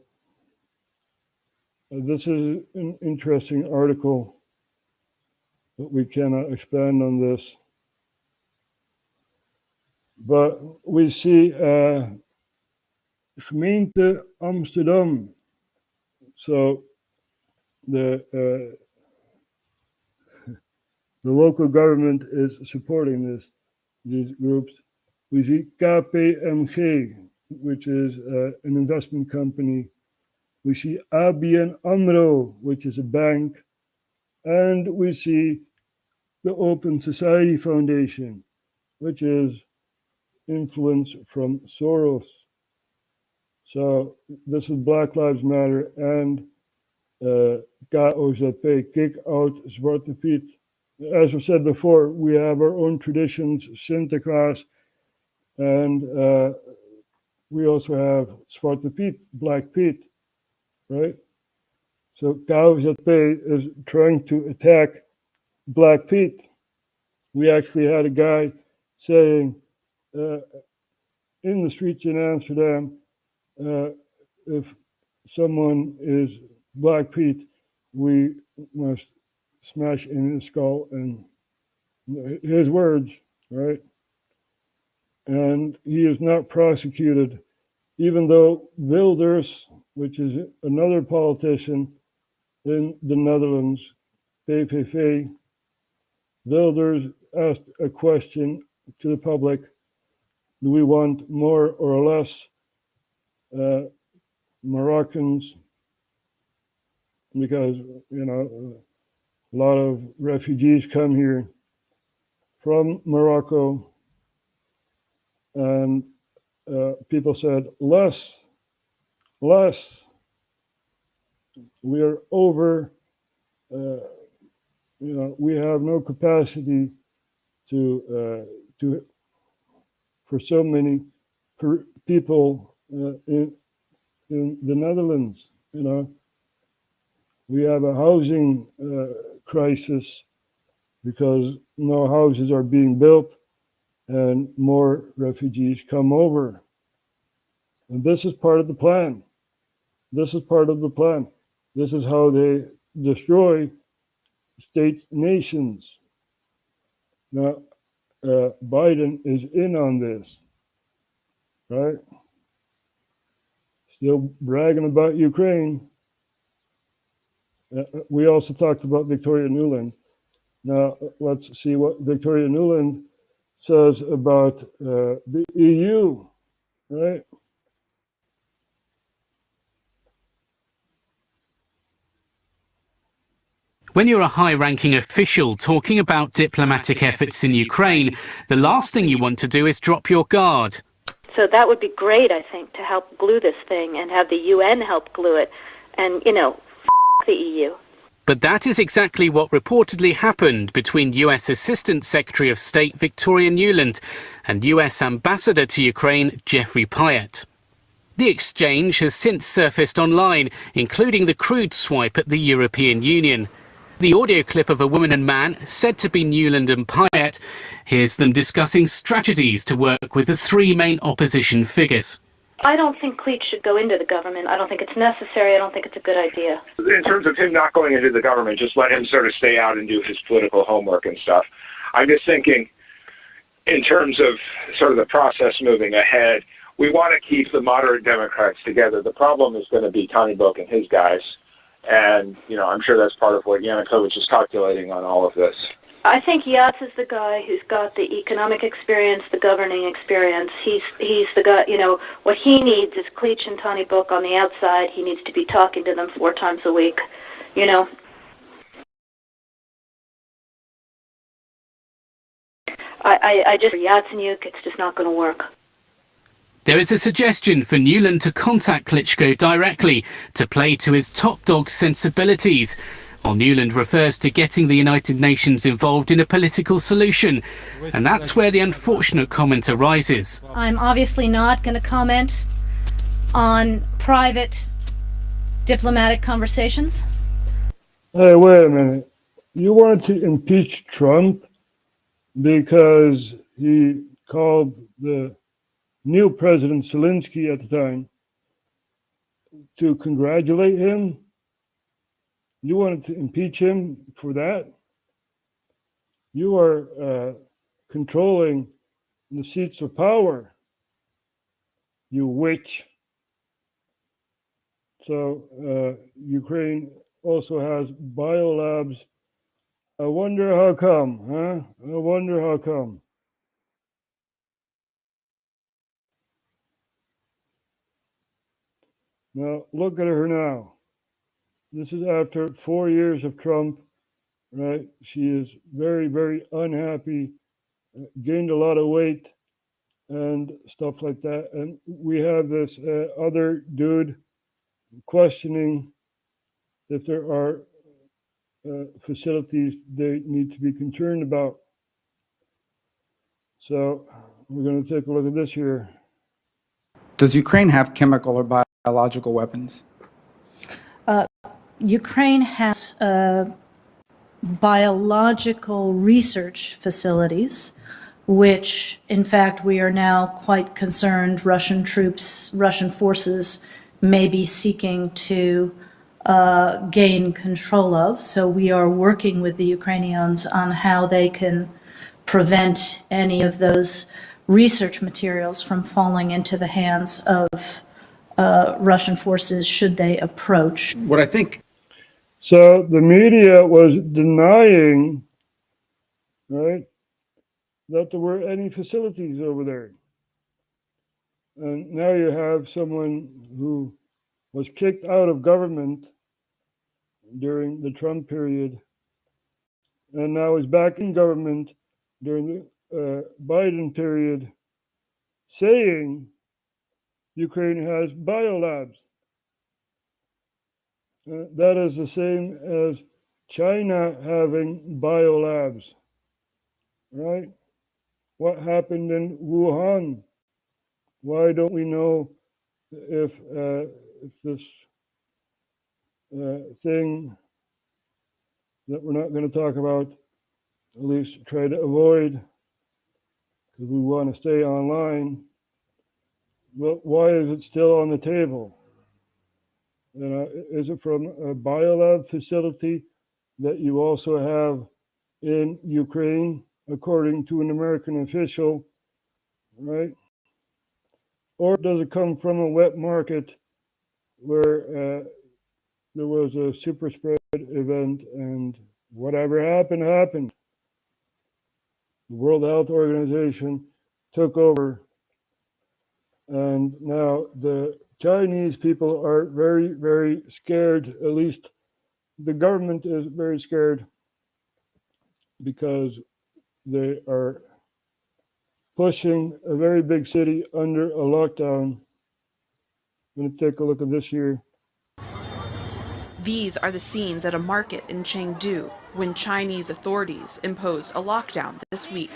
this is an interesting article, but we cannot expand on this. But we see gemeente Amsterdam. So the local government is supporting these groups. We see KPMG, which is an investment company. We see ABN AMRO, which is a bank. And we see the Open Society Foundation, which is influence from Soros. So this is Black Lives Matter and KOZP, Kick Out Zwarte Piet. As I said before, we have our own traditions, Sinterklaas, and we also have Zwarte Piet, Black Piet, right? So KOZP is trying to attack Black Piet. We actually had a guy saying in the streets in Amsterdam, if someone is Black Piet, we must smash in his skull, and his words, right? And he is not prosecuted, even though Wilders, which is another politician in the Netherlands, PVV, Wilders asked a question to the public: do we want more or less Moroccans? Because, you know, a lot of refugees come here from Morocco, and people said, less. We are over, we have no capacity to for so many people in the Netherlands. You know, we have a housing crisis because no houses are being built and more refugees come over. And this is part of the plan. This is how they destroy state nations. Now, Biden is in on this, right? Still bragging about Ukraine. We also talked about Victoria Nuland. Now, let's see what Victoria Nuland says about the EU, right? When you're a high-ranking official talking about diplomatic efforts in Ukraine, the last thing you want to do is drop your guard. So that would be great, I think, to help glue this thing and have the UN help glue it. And, you know, the EU. But that is exactly what reportedly happened between US Assistant Secretary of State Victoria Nuland and US Ambassador to Ukraine Jeffrey Pyatt. The exchange has since surfaced online, including the crude swipe at the European Union. The audio clip of a woman and man, said to be Nuland and Pyatt, hears them discussing strategies to work with the three main opposition figures. I don't think Cleach should go into the government. I don't think it's necessary. I don't think it's a good idea. In terms of him not going into the government, just let him sort of stay out and do his political homework and stuff. I'm just thinking, in terms of sort of the process moving ahead, we want to keep the moderate Democrats together. The problem is going to be Tony Book and his guys. And, you know, I'm sure that's part of what Yanukovych is calculating on all of this. I think Yats is the guy who's got the economic experience, the governing experience. He's the guy, you know, what he needs is Cleach and Tony Book on the outside. He needs to be talking to them 4 times a week, you know. I just, for Yatsenyuk, it's just not going to work. There is a suggestion for Nuland to contact Klitschko directly to play to his top dog sensibilities, while Nuland refers to getting the United Nations involved in a political solution. And that's where the unfortunate comment arises. I'm obviously not going to comment on private diplomatic conversations. Hey, wait a minute. You wanted to impeach Trump because he called the new President Zelensky at the time to congratulate him? You wanted to impeach him for that? You are controlling the seats of power, you witch. So Ukraine also has biolabs. I wonder how come, huh? I wonder how come. Now, look at her now. This is after 4 years of Trump, right? She is very, very unhappy, gained a lot of weight and stuff like that. And we have this other dude questioning if there are facilities they need to be concerned about. So we're going to take a look at this here. Does Ukraine have chemical or biological weapons? Ukraine has biological research facilities, which, in fact, we are now quite concerned Russian forces may be seeking to gain control of. So we are working with the Ukrainians on how they can prevent any of those research materials from falling into the hands of Russian forces should they approach. What I think. So the media was denying, right, that there were any facilities over there. And now you have someone who was kicked out of government during the Trump period and now is back in government during the Biden period, saying Ukraine has biolabs. That is the same as China having biolabs, right? What happened in Wuhan? Why don't we know if this thing that we're not going to talk about, at least try to avoid, because we want to stay online. Well, why is it still on the table? Is it from a biolab facility that you also have in Ukraine, according to an American official, right? Or does it come from a wet market where there was a super spread event and whatever happened? The World Health Organization took over, and now the Chinese people are very, very scared. At least the government is very scared because they are pushing a very big city under a lockdown. I'm going to take a look at this here. These are the scenes at a market in Chengdu when Chinese authorities imposed a lockdown this week.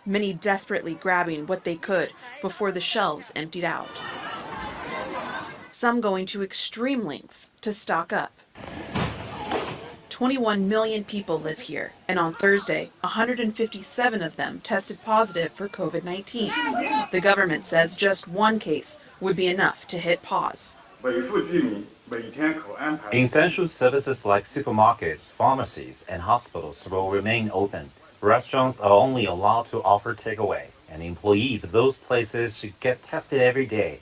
Many desperately grabbing what they could before the shelves emptied out. Some going to extreme lengths to stock up. 21 million people live here, and on Thursday, 157 of them tested positive for COVID-19. The government says just one case would be enough to hit pause. Essential services like supermarkets, pharmacies, and hospitals will remain open. Restaurants are only allowed to offer takeaway, and employees of those places should get tested every day.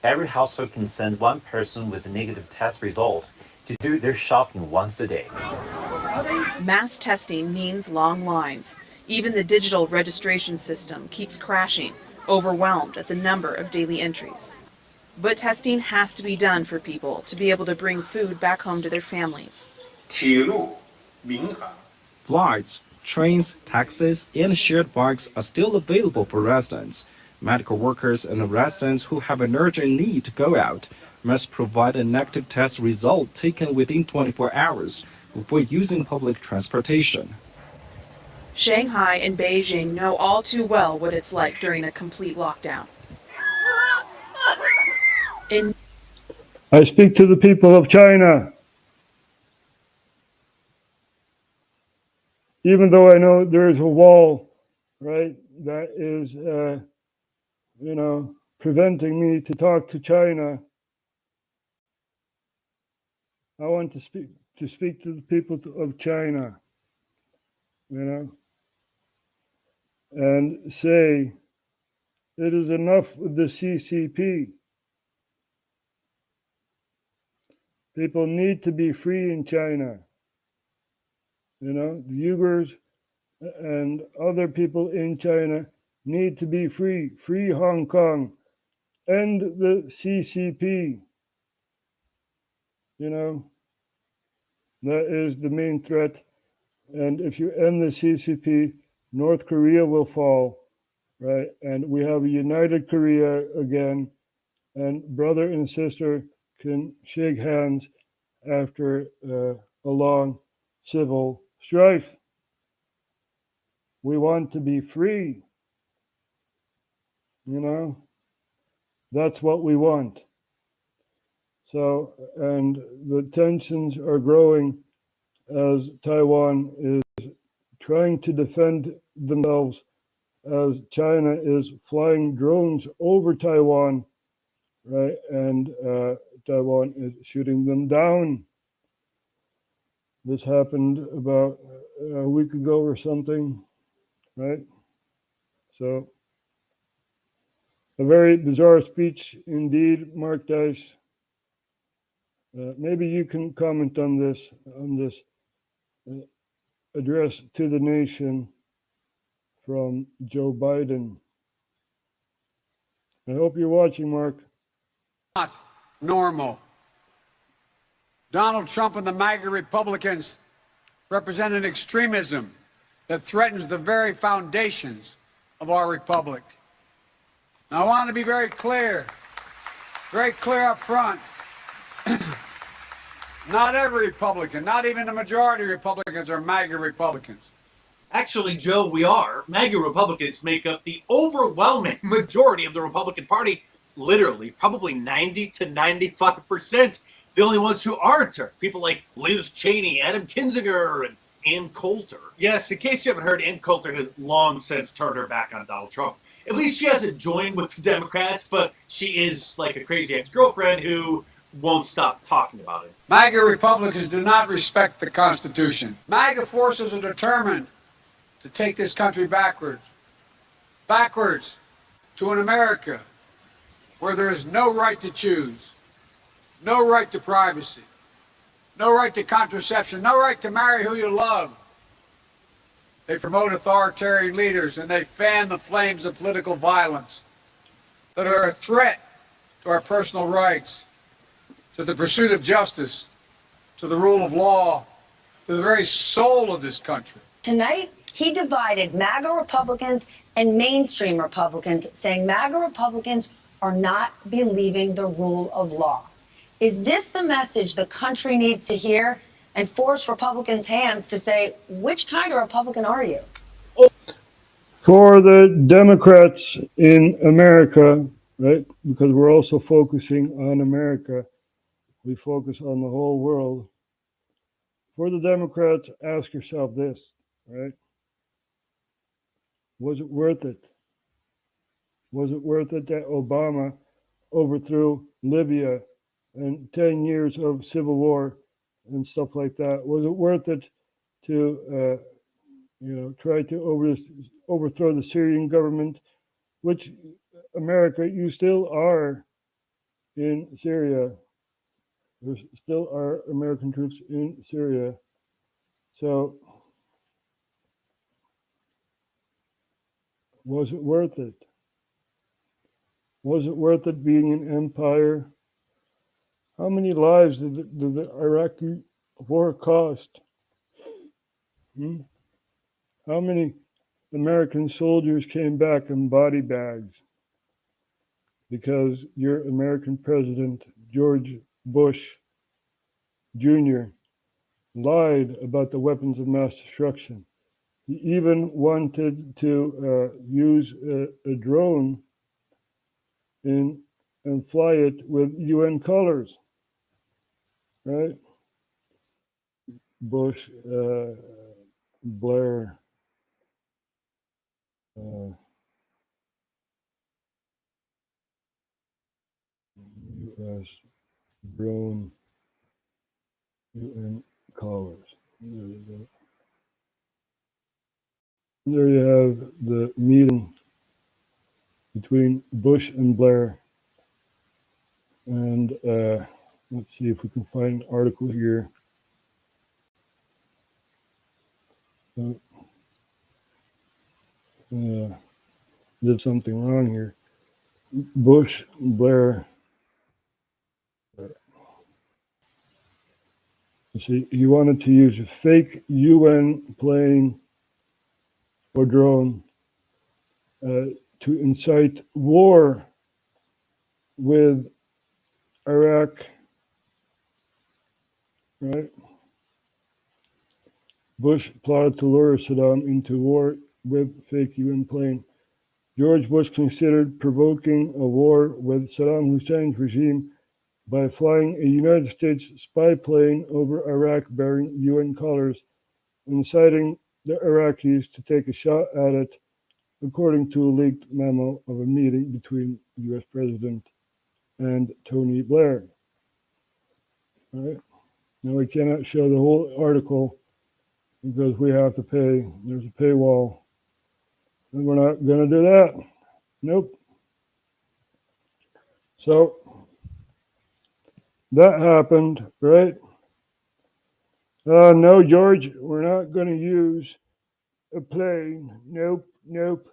Every household can send one person with a negative test result to do their shopping once a day. Mass testing means long lines. Even the digital registration system keeps crashing, overwhelmed at the number of daily entries. But testing has to be done for people to be able to bring food back home to their families. Flights, trains, taxis, and shared bikes are still available for residents. Medical workers and residents who have an urgent need to go out must provide a negative test result taken within 24 hours before using public transportation. Shanghai and Beijing know all too well what it's like during a complete lockdown. I speak to the people of China. Even though I know there is a wall, right, that is, preventing me to talk to China, I want to speak to the people of China, and say it is enough with the CCP. People need to be free in China. You know, the Uyghurs and other people in China need to be free. Free Hong Kong. End the CCP. You know, that is the main threat. And if you end the CCP, North Korea will fall, right? And we have a united Korea again, and brother and sister can shake hands after a long civil strife. We want to be free, you know? That's what we want. So, and the tensions are growing as Taiwan is trying to defend themselves as China is flying drones over Taiwan, right? And Taiwan is shooting them down. This happened about a week ago or something, right? So, a very bizarre speech indeed, Mark Dice. Maybe you can comment on this address to the nation from Joe Biden. I hope you're watching, Mark. Not normal. Donald Trump and the MAGA Republicans represent an extremism that threatens the very foundations of our republic. Now, I want to be very clear up front. Not every Republican, not even the majority of Republicans are MAGA Republicans. Actually, Joe, we are. MAGA Republicans make up the overwhelming majority of the Republican Party. Literally, probably 90 to 95%. The only ones who aren't are people like Liz Cheney, Adam Kinzinger, and Ann Coulter. Yes, in case you haven't heard, Ann Coulter has long since turned her back on Donald Trump. At least she hasn't joined with the Democrats, but she is like a crazy ex-girlfriend who won't stop talking about it. MAGA Republicans do not respect the Constitution. MAGA forces are determined to take this country backwards to an America where there is no right to choose, no right to privacy, no right to contraception, no right to marry who you love. They promote authoritarian leaders and they fan the flames of political violence that are a threat to our personal rights, to the pursuit of justice, to the rule of law, to the very soul of this country. Tonight, he divided MAGA Republicans and mainstream Republicans, saying MAGA Republicans are not believing the rule of law. Is this the message the country needs to hear and force Republicans' hands to say, which kind of Republican are you? For the Democrats in America, right, because we're also focusing on America, we focus on the whole world. For the Democrats, ask yourself this, right? Was it worth it? Was it worth it that Obama overthrew Libya and 10 years of civil war and stuff like that? Was it worth it to, try to overthrow the Syrian government, which America, you still are in Syria. There still are American troops in Syria. So, was it worth it? Was it worth it being an empire? How many lives did the Iraqi war cost? How many American soldiers came back in body bags because your American president, George Bush Jr., lied about the weapons of mass destruction? He even wanted to use a drone and fly it with UN colors, right? Bush, Blair, US drone, UN colors. There you go. There you have the meeting between Bush and Blair. And let's see if we can find an article here. Did something wrong here. Bush and Blair. See, he wanted to use a fake UN plane or drone to incite war with Iraq, right? Bush plotted to lure Saddam into war with fake UN plane. George Bush considered provoking a war with Saddam Hussein's regime by flying a United States spy plane over Iraq bearing UN colors, inciting the Iraqis to take a shot at it, according to a leaked memo of a meeting between the US President and Tony Blair. All right. Now we cannot show the whole article because we have to pay. There's a paywall. And we're not going to do that. Nope. So that happened, right? No, George, we're not going to use a plane. Nope, nope.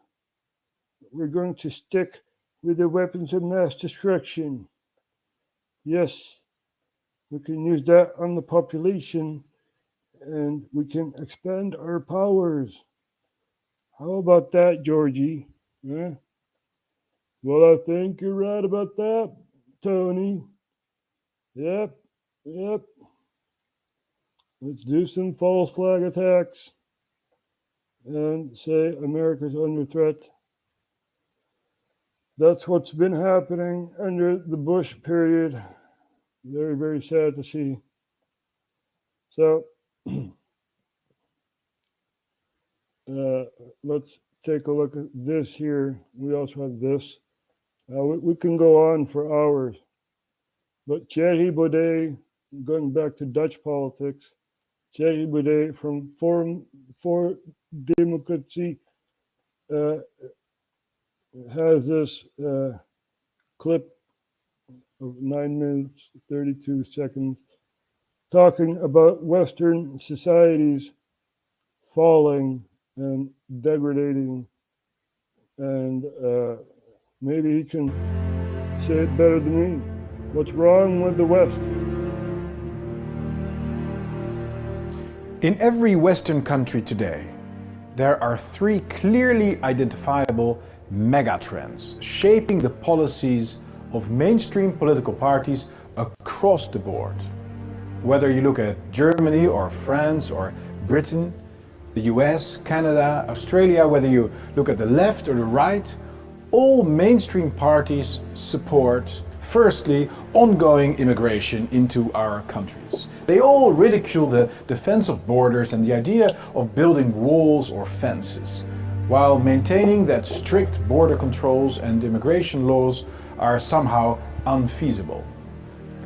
We're going to stick with the weapons of mass destruction. Yes, we can use that on the population and we can expand our powers. How about that, Georgie? Yeah? Well, I think you're right about that, Tony. Yep. Let's do some false flag attacks and say America's under threat. That's what's been happening under the Bush period. Very, very sad to see. So, let's take a look at this here. We also have this. We can go on for hours. But Thierry Baudet, going back to Dutch politics, Thierry Baudet from Forum for Democratie has this clip of 9 minutes, 32 seconds, talking about Western societies falling and degrading, and maybe he can say it better than me. What's wrong with the West? In every Western country today, there are three clearly identifiable megatrends shaping the policies of mainstream political parties across the board. Whether you look at Germany or France or Britain, the US, Canada, Australia, whether you look at the left or the right, all mainstream parties support, firstly, ongoing immigration into our countries. They all ridicule the defense of borders and the idea of building walls or fences, while maintaining that strict border controls and immigration laws are somehow unfeasible.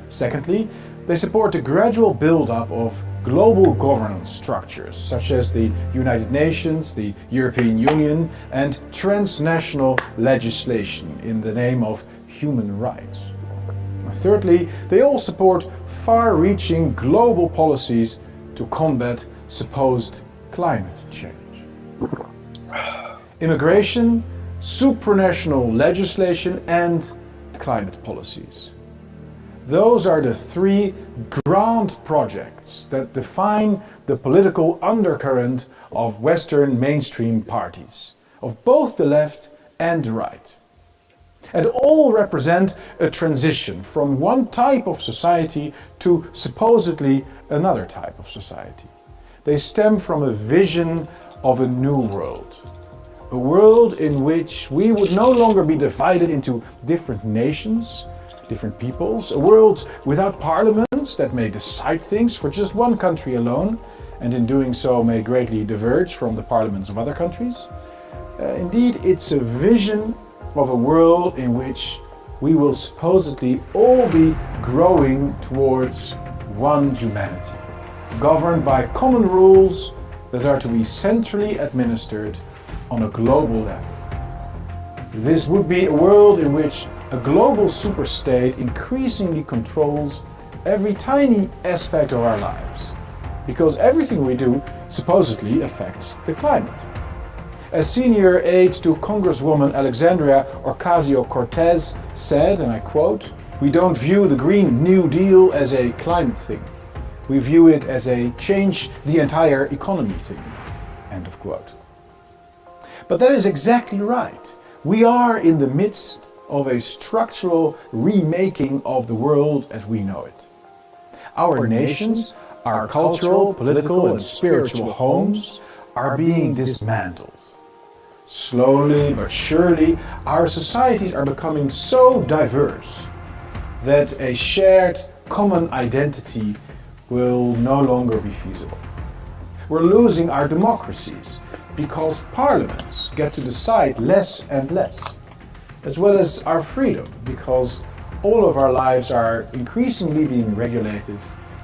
Secondly, they support the gradual build-up of global governance structures, such as the United Nations, the European Union, and transnational legislation in the name of human rights. Thirdly, they all support far-reaching global policies to combat supposed climate change. Immigration, supranational legislation, and climate policies. Those are the three grand projects that define the political undercurrent of Western mainstream parties, of both the left and the right. And all represent a transition from one type of society to supposedly another type of society. They stem from a vision of a new world. A world in which we would no longer be divided into different nations, different peoples, a world without parliaments that may decide things for just one country alone, and in doing so may greatly diverge from the parliaments of other countries. Indeed, it's a vision of a world in which we will supposedly all be growing towards one humanity, governed by common rules that are to be centrally administered on a global level. This would be a world in which a global superstate increasingly controls every tiny aspect of our lives, because everything we do supposedly affects the climate. As senior aide to Congresswoman Alexandria Ocasio-Cortez said, and I quote, "We don't view the Green New Deal as a climate thing. We view it as a change the entire economy thing." End of quote. But that is exactly right. We are in the midst of a structural remaking of the world as we know it. Our nations, our cultural, political, and spiritual homes are being dismantled. Slowly but surely, our societies are becoming so diverse that a shared common identity will no longer be feasible. We're losing our democracies because parliaments get to decide less and less, as well as our freedom, because all of our lives are increasingly being regulated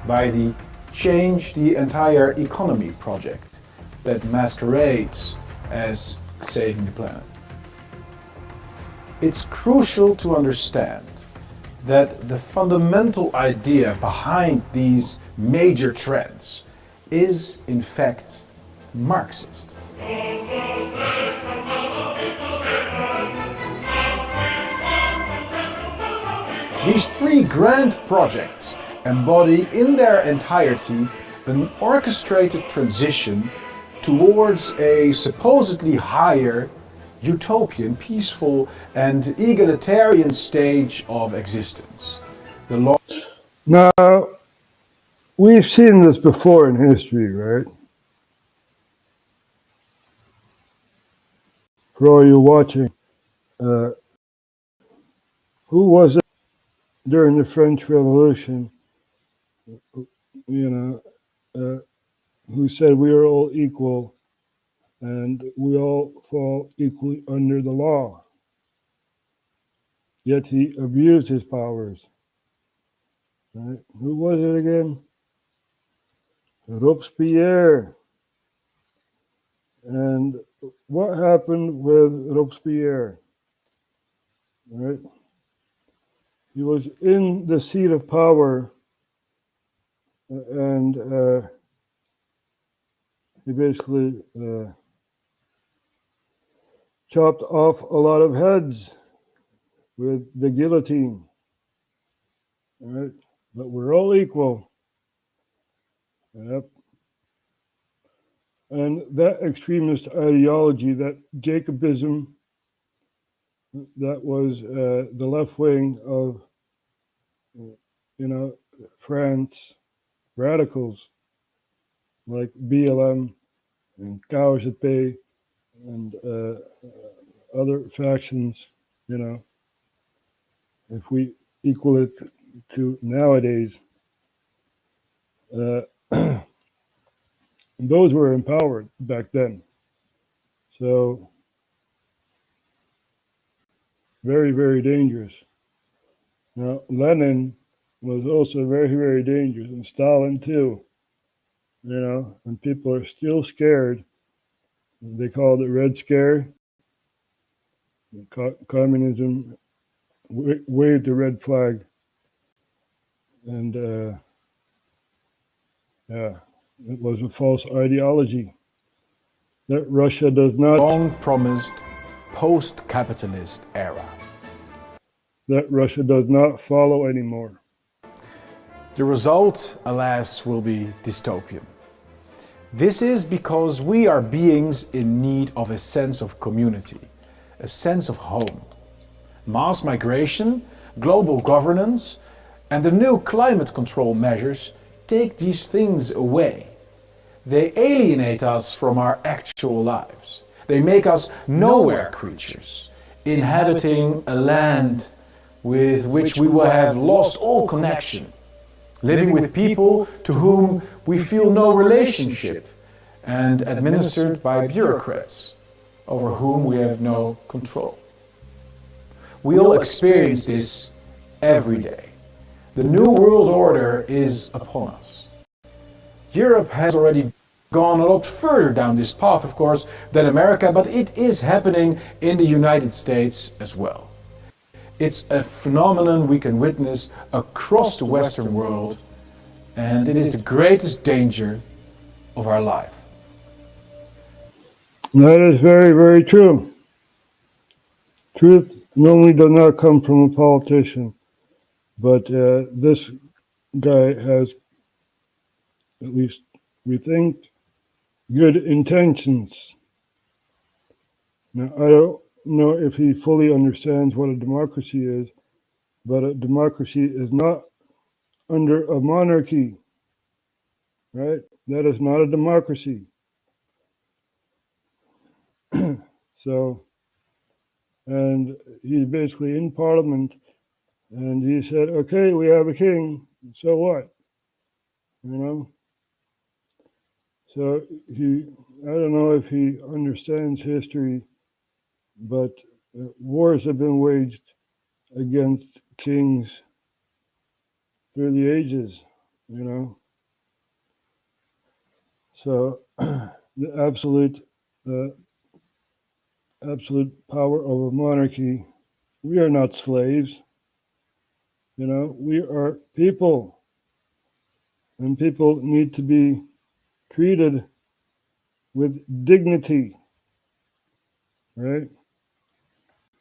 by the change the entire economy project that masquerades as saving the planet. It's crucial to understand that the fundamental idea behind these major trends is, in fact, Marxist. These three grand projects embody in their entirety an orchestrated transition towards a supposedly higher, utopian, peaceful, and egalitarian stage of existence. Now, we've seen this before in history, right? For all you watching, who was it during the French Revolution, who said we are all equal and we all fall equally under the law? Yet he abused his powers. Right? Who was it again? Robespierre. And what happened with Robespierre? Right? He was in the seat of power, and he basically chopped off a lot of heads with the guillotine. Right? But we're all equal. Yep. And that extremist ideology, that Jacobism, that was the left wing of, France, radicals like BLM and KZP and other factions, if we equal it to nowadays, those were empowered back then. So, very, very dangerous. Now, Lenin was also very, very dangerous, and Stalin too. And people are still scared. They called it Red Scare. Communism waved the red flag. And, it was a false ideology that Russia does not... long-promised post-capitalist era. That Russia does not follow anymore. The result, alas, will be dystopian. This is because we are beings in need of a sense of community, a sense of home. Mass migration, global governance, and the new climate control measures take these things away. They alienate us from our actual lives. They make us nowhere creatures, inhabiting a land with which we will have lost all connection, living with people to whom we feel no relationship, and administered by bureaucrats over whom we have no control. We all experience this every day. The New World Order is upon us. Europe has already gone a lot further down this path, of course, than America, but it is happening in the United States as well. It's a phenomenon we can witness across the Western world, and it is the greatest danger of our life. That is very, very true. Truth normally does not come from a politician, but this guy has, at least we think, good intentions. Now, I don't know if he fully understands what a democracy is, but a democracy is not under a monarchy, right? That is not a democracy. So, and he's basically in Parliament, and he said, okay, we have a king, so what? You know? So I don't know if he understands history, but wars have been waged against kings through the ages, you know? So the absolute power over monarchy, we are not slaves, you know, we are people, and people need to be treated with dignity, right?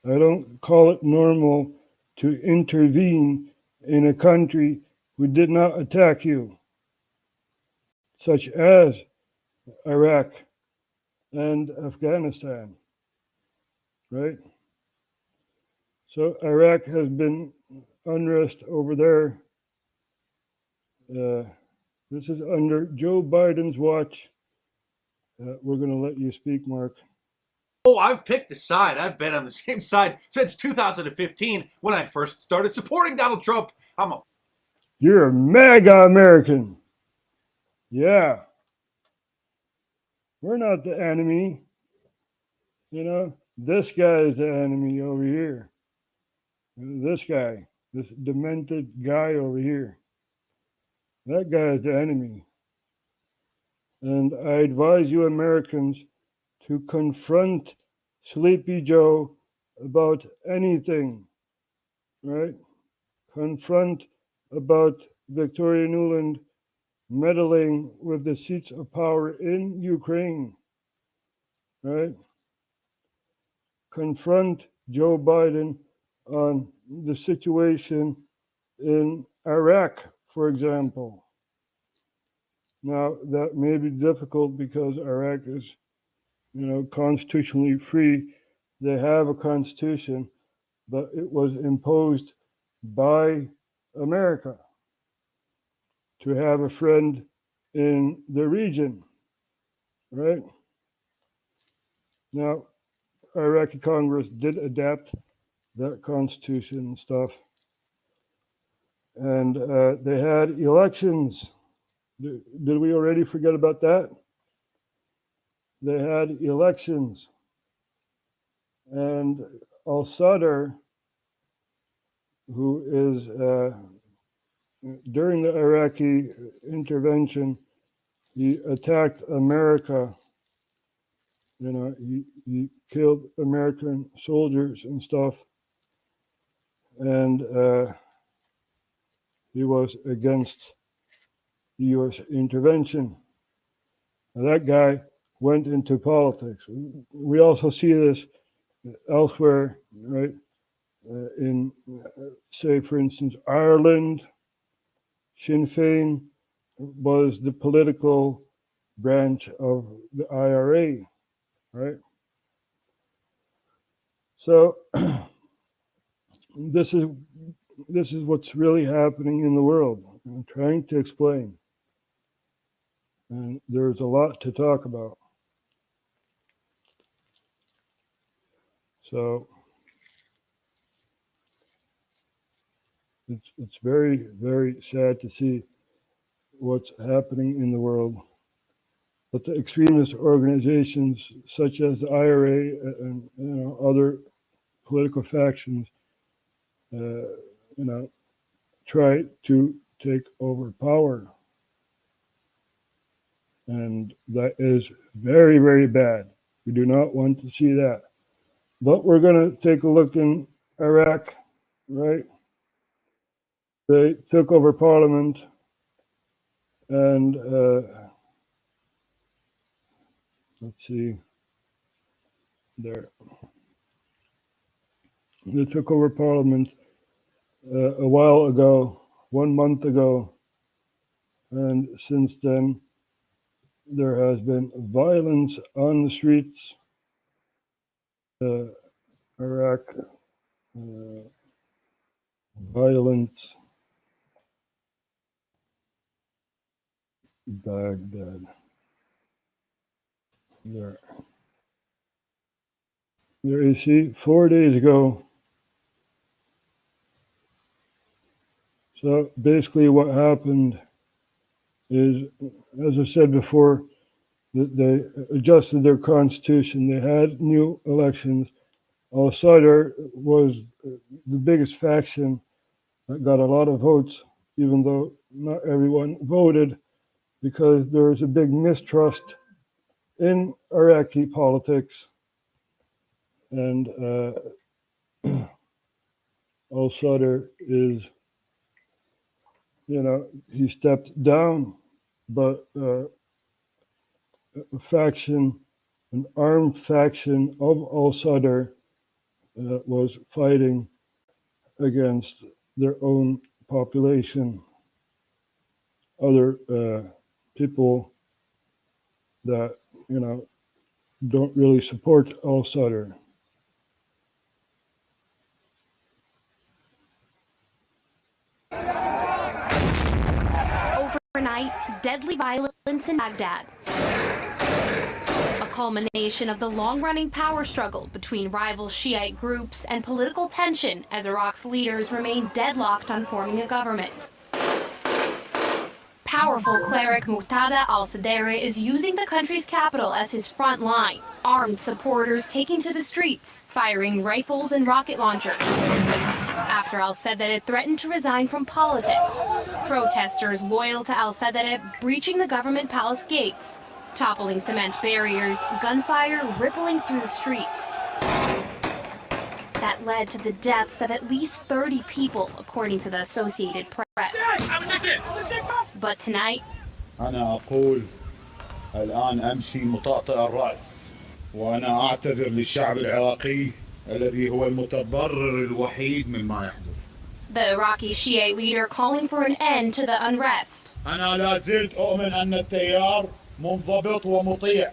I don't call it normal to intervene in a country who did not attack you, such as Iraq and Afghanistan, right? So Iraq has been unrest over there. This is under Joe Biden's watch. We're going to let you speak, Mark. Oh, I've picked a side. I've been on the same side since 2015 when I first started supporting Donald Trump. You're a MAGA American. Yeah. We're not the enemy. You know, this guy is the enemy over here. This guy, this demented guy over here. That guy is the enemy. And I advise you Americans to confront Sleepy Joe about anything, right? Confront about Victoria Nuland meddling with the seats of power in Ukraine, right? Confront Joe Biden on the situation in Iraq, for example. Now, that may be difficult because Iraq is, you know, constitutionally free. They have a constitution, but it was imposed by America to have a friend in the region, right? Now, Iraqi Congress did adapt that constitution and stuff, and they had elections. Did we already forget about that? They had elections, and al-Sadr, who is during the Iraqi intervention, he attacked America. You know, he killed American soldiers and stuff, and he was against the U.S. intervention. Now, that guy went into politics. We also see this elsewhere, right? In, say, for instance, Ireland, Sinn Féin was the political branch of the IRA, right? So this is what's really happening in the world. I'm trying to explain, and there's a lot to talk about. So it's very, very sad to see what's happening in the world. But the extremist organizations such as the IRA and other political factions, try to take over power. And that is very, very bad. We do not want to see that. But we're going to take a look in Iraq, right? They took over parliament and let's see, there. They took over parliament a while ago, 1 month ago, and since then there has been violence on the streets. Iraq, violence, Baghdad. There you see, 4 days ago. So basically what happened is, as I said before, that they adjusted their constitution. They had new elections. Al-Sadr was the biggest faction that got a lot of votes, even though not everyone voted, because there is a big mistrust in Iraqi politics. And Al-Sadr is, he stepped down, but a faction, an armed faction of Al-Sadr was fighting against their own population, other people that, don't really support Al-Sadr. Overnight, deadly violence in Baghdad. A culmination of the long-running power struggle between rival Shiite groups and political tension as Iraq's leaders remain deadlocked on forming a government. Powerful cleric Muqtada al-Sadr is using the country's capital as his front line, armed supporters taking to the streets, firing rifles and rocket launchers. After al-Sadr threatened to resign from politics, protesters loyal to al-Sadr breaching the government palace gates, toppling cement barriers, gunfire rippling through the streets. That led to the deaths of at least 30 people, according to the Associated Press. But tonight, أنا أقول الآن أمشي مطأطئ الرأس وأنا أعتذر للشعب العراقي الذي هو المتضرر الوحيد مما يحدث. The Iraqi Shiite leader calling for an end to the unrest. أنا لا زلت أؤمن أن التيار منضبط ومطيع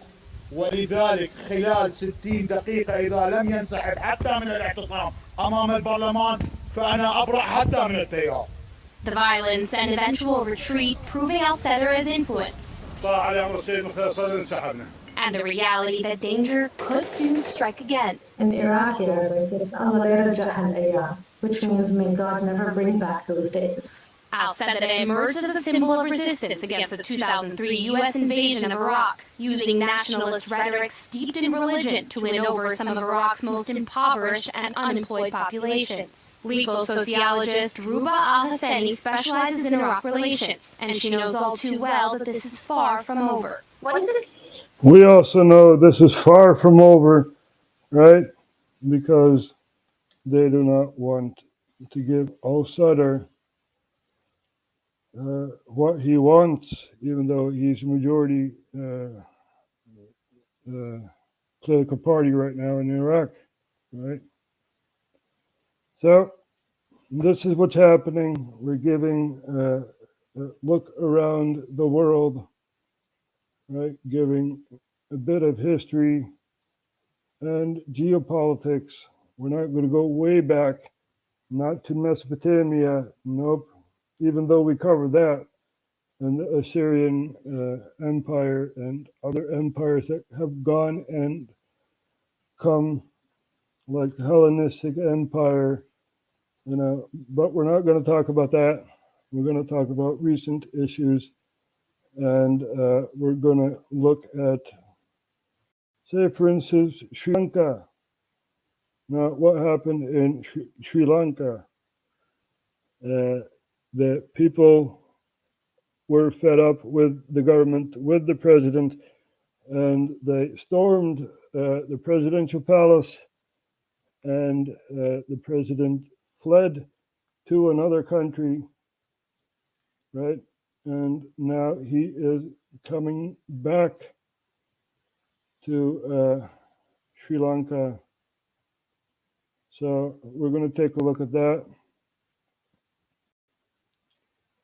ولذلك خلال 60 دقيقة إذا لم ينسحب حتى من الاعتصام أمام البرلمان فأنا أبرأ حتى من التيار. The violence and eventual retreat proving al-Sadr's influence. And the reality that danger could soon strike again. In Iraqi Arabic, it's Allah yarja al-ayyam, which means may God never bring back those days. Al-Sadr emerged as a symbol of resistance against the 2003 U.S. invasion of Iraq, using nationalist rhetoric steeped in religion to win over some of Iraq's most impoverished and unemployed populations. Legal sociologist Ruba Al-Hassani specializes in Iraq relations, and she knows all too well that this is far from over. What is it? We also know this is far from over, right? Because they do not want to give al-Sadr what he wants, even though he's a majority political party right now in Iraq, right? So this is what's happening. We're giving a look around the world, right? Giving a bit of history and geopolitics. We're not going to go way back, not to Mesopotamia, nope. Even though we covered that, and the Assyrian Empire and other empires that have gone and come, like the Hellenistic Empire, but we're not going to talk about that. We're going to talk about recent issues, and we're going to look at, say, for instance, Sri Lanka. Now, what happened in Sri Lanka? The people were fed up with the government, with the president, and they stormed the presidential palace, and the president fled to another country, right? And now he is coming back to Sri Lanka. So we're going to take a look at that.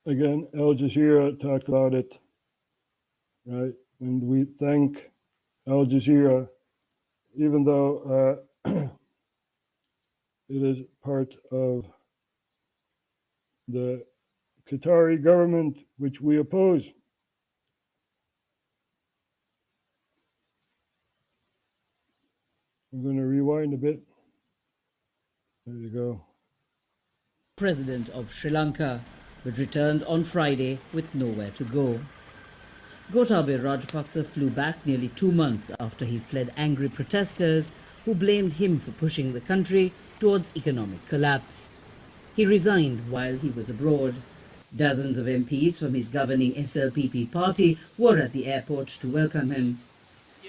Again, Al Jazeera talked about it, right? And we thank Al Jazeera, even though it is part of the Qatari government, which we oppose. I'm going to rewind a bit. There you go. President of Sri Lanka, but returned on Friday with nowhere to go. Gotabaya Rajapaksa flew back nearly 2 months after he fled angry protesters who blamed him for pushing the country towards economic collapse. He resigned while he was abroad. Dozens of MPs from his governing SLPP party were at the airport to welcome him.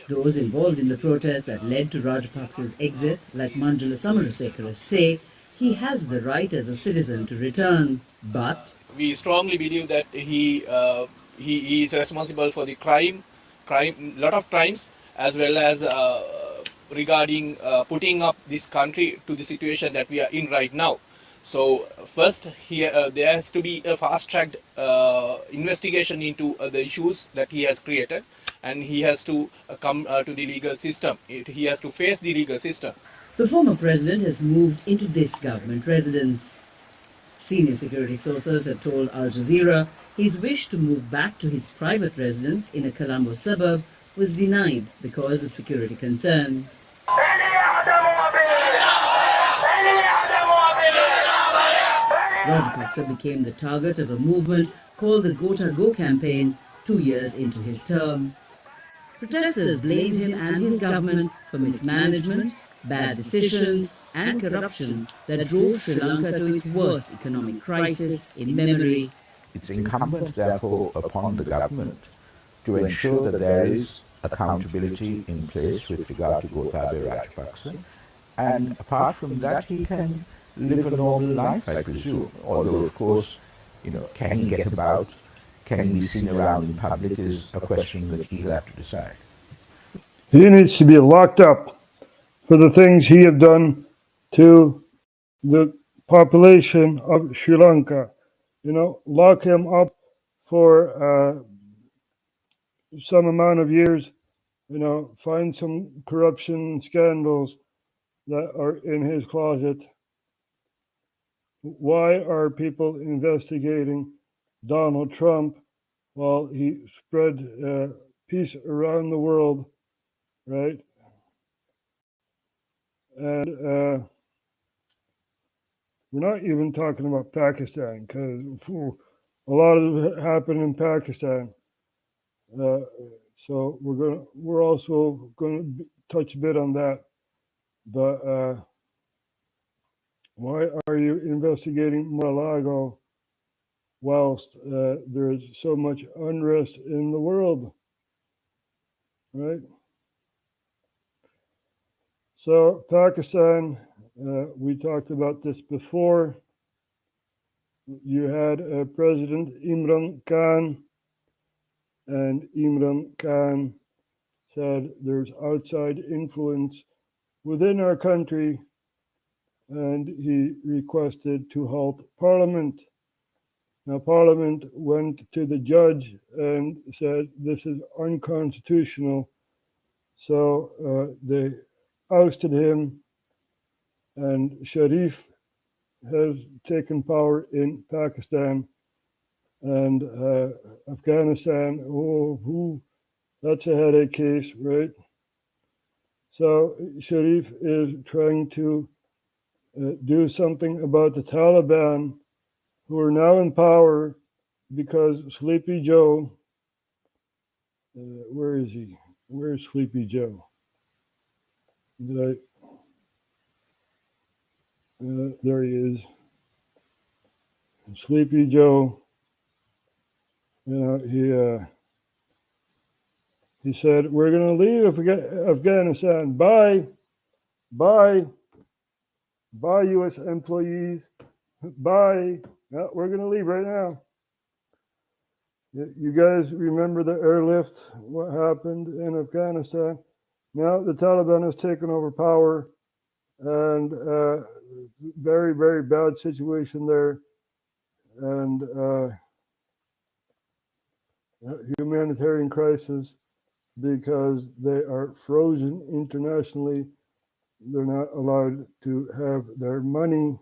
Those involved in the protest that led to Rajapaksa's exit, like Manjula Samarasekara, say he has the right as a citizen to return, but we strongly believe that he is responsible for the lot of crimes, as well as regarding putting up this country to the situation that we are in right now. So first, there has to be a fast-tracked investigation into the issues that he has created, and he has to come to the legal system. He has to face the legal system. The former president has moved into this government residence. Senior security sources have told Al Jazeera his wish to move back to his private residence in a Colombo suburb was denied because of security concerns. Rajapaksa became the target of a movement called the Gota Go campaign 2 years into his term. Protesters blamed him and his government for mismanagement, bad decisions and corruption that drove Sri Lanka to its worst economic crisis in memory. It's incumbent, therefore, upon the government to ensure that there is accountability in place with regard to Gotabaya Rajapaksa, and apart from that, he can live a normal life, I presume. Although, of course, can he get about, can he be seen around in public is a question that he'll have to decide. He needs to be locked up for the things he have done to the population of Sri Lanka. Lock him up for some amount of years, find some corruption scandals that are in his closet. Why are people investigating Donald Trump while he spread peace around the world, right? And we're not even talking about Pakistan, because a lot of it happened in Pakistan. So we're also going to touch a bit on that. But why are you investigating Mar-a-Lago whilst there is so much unrest in the world, right? So Pakistan, we talked about this before. You had President Imran Khan, and Imran Khan said there's outside influence within our country, and he requested to halt Parliament. Now, Parliament went to the judge and said this is unconstitutional, so they ousted him, and Sharif has taken power in Pakistan and Afghanistan. That's a headache case, right? So Sharif is trying to do something about the Taliban, who are now in power because Sleepy Joe, where is he? Where's Sleepy Joe? There he is. Sleepy Joe he said, "We're going to leave Afghanistan. Bye, bye, bye, U.S. employees. Bye. Yeah, we're going to leave right now." You guys remember the airlift? What happened in Afghanistan? Now the Taliban has taken over power, and very, very bad situation there, and humanitarian crisis because they are frozen internationally. They're not allowed to have their money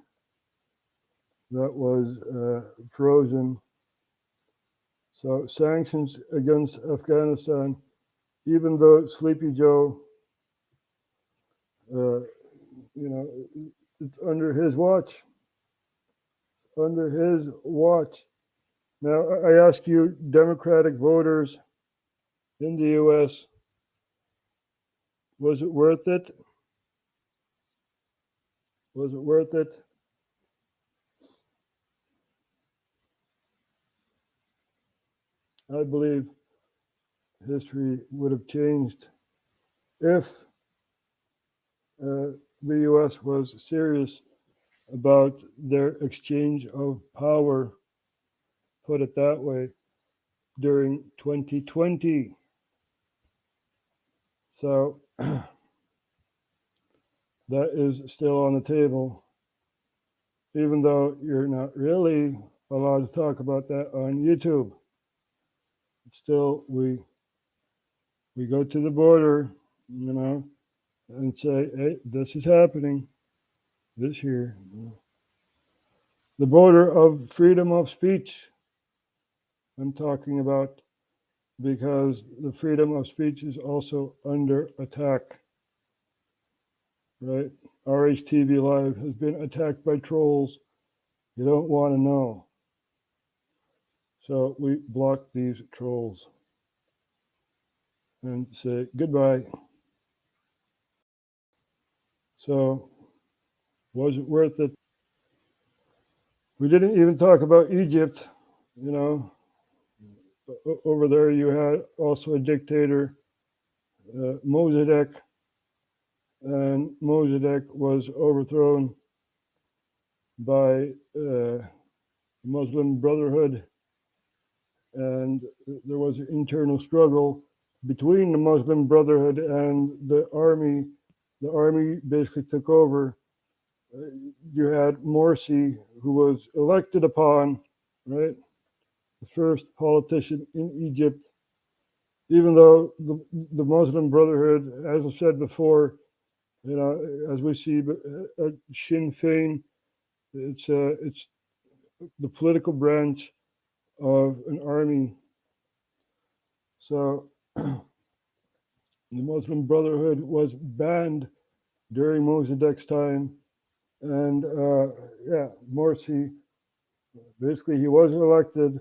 that was frozen. So sanctions against Afghanistan, even though Sleepy Joe, it's under his watch. Under his watch. Now, I ask you, Democratic voters in the U.S., was it worth it? Was it worth it? I believe history would have changed if the U.S. was serious about their exchange of power, put it that way, during 2020. So that is still on the table, even though you're not really allowed to talk about that on YouTube. Still, we go to the border, and say, hey, this is happening this year. The border of freedom of speech, I'm talking about, because the freedom of speech is also under attack, right? RHTVLive has been attacked by trolls. You don't want to know. So we block these trolls and say goodbye. So, was it worth it? We didn't even talk about Egypt, Over there you had also a dictator, Mossadegh, and Mossadegh was overthrown by the Muslim Brotherhood, and there was an internal struggle between the Muslim Brotherhood and the army. The army basically took over. You had Morsi, who was elected upon, right? The first politician in Egypt, even though the Muslim Brotherhood, as I said before, as we see at Sinn Féin, it's the political branch of an army. So the Muslim Brotherhood was banned during Mossadegh's time, and Morsi, basically he was elected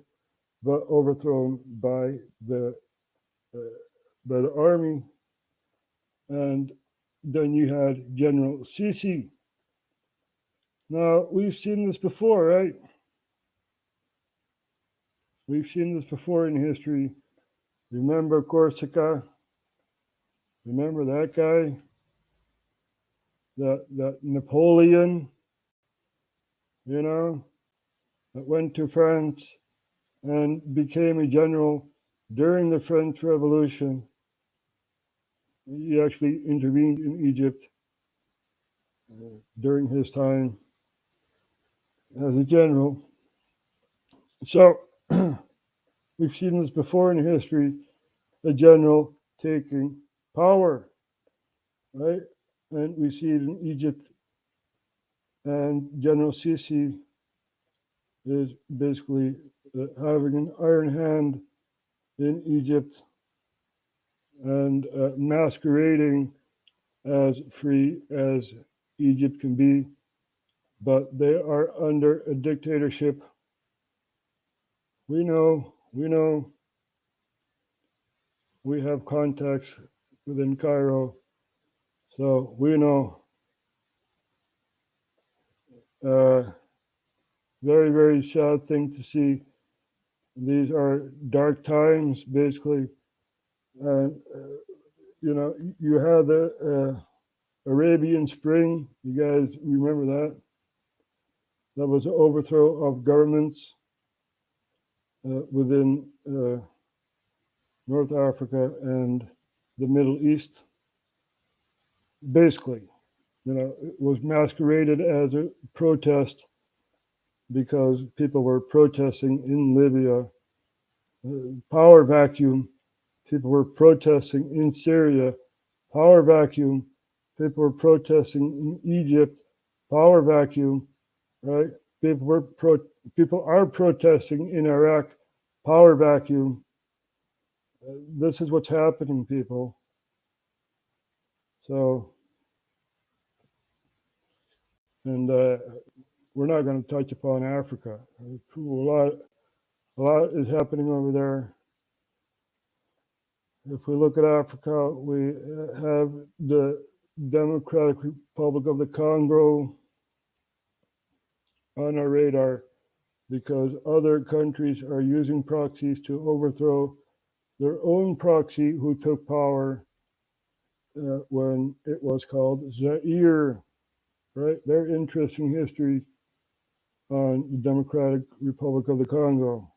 but overthrown by the army. And then you had General Sisi. Now, we've seen this before, right? We've seen this before in history. Remember Corsica? Remember that guy? That Napoleon, that went to France and became a general during the French Revolution. He actually intervened in Egypt during his time as a general. So we've seen this before in history, a general taking power, right? And we see it in Egypt. And General Sisi is basically having an iron hand in Egypt and masquerading as free as Egypt can be, but they are under a dictatorship. We know, we have contacts within Cairo, so we know. Very, very sad thing to see These are dark times, basically. And, you know, you had the Arabian Spring. You guys remember that? That was an overthrow of governments within North Africa and the Middle East. Basically, you know, it was masqueraded as a protest because people were protesting in Libya. Power vacuum. People were protesting in Syria. Power vacuum. People were protesting in Egypt. Power vacuum. Right? People are protesting in Iraq. Power vacuum. This is what's happening, people. So, and we're not going to touch upon Africa. A lot is happening over there. If we look at Africa, we have the Democratic Republic of the Congo on our radar because other countries are using proxies to overthrow their own proxy who took power when it was called Zaire, right? Their interesting history on the Democratic Republic of the Congo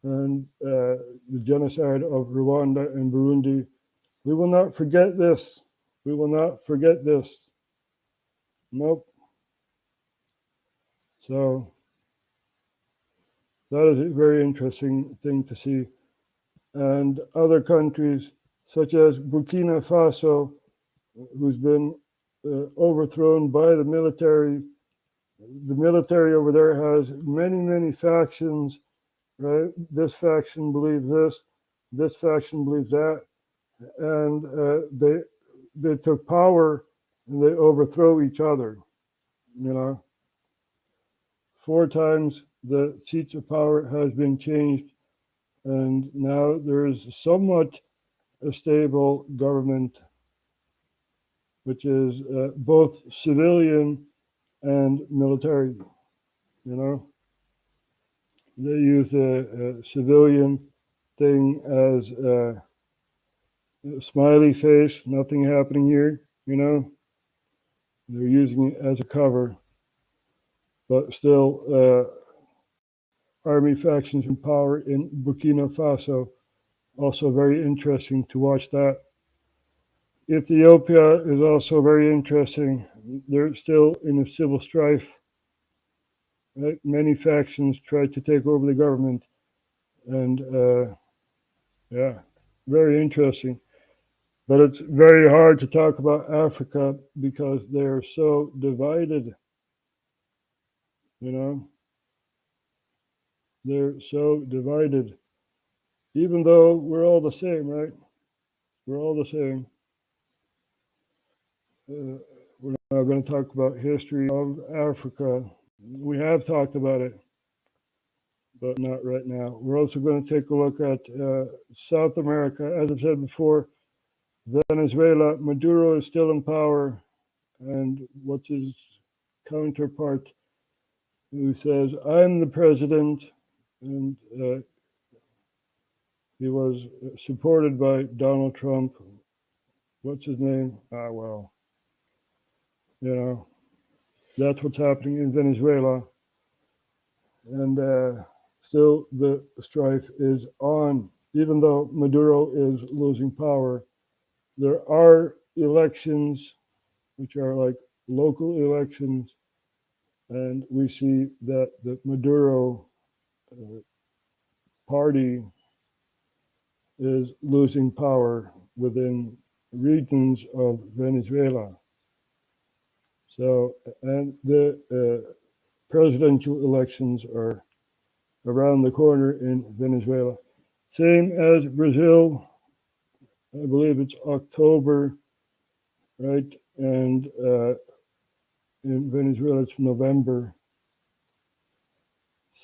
and the genocide of Rwanda and Burundi. We will not forget this. We will not forget this. Nope. So that is a very interesting thing to see. And other countries, such as Burkina Faso, who's been overthrown by the military. The military over there has many, many factions, right? This faction believes this faction believes that, and they took power and they overthrow each other. You know, 4 times the seats of power has been changed, and now there is somewhat a stable government, which is both civilian and military. You know, they use a civilian thing as a smiley face, nothing happening here. You know, they're using it as a cover, but still, army factions in power in Burkina Faso. Also very interesting to watch that. Ethiopia is also very interesting. They're still in a civil strife. Right? Many factions tried to take over the government, and yeah, very interesting. But it's very hard to talk about Africa because they're so divided. You know, they're so divided. Even though we're all the same, right? We're all the same. We're not going to talk about history of Africa. We have talked about it, but not right now. We're also going to take a look at South America. As I've said before, Venezuela, Maduro is still in power, and what's his counterpart who says, I'm the president, and he was supported by Donald Trump. What's his name? Well, you know, that's what's happening in Venezuela. And still the strife is on. Even though Maduro is losing power, there are elections, which are like local elections, and we see that the Maduro party is losing power within regions of Venezuela. So, and the presidential elections are around the corner in Venezuela. Same as Brazil. I believe it's October, right? And in Venezuela, it's November.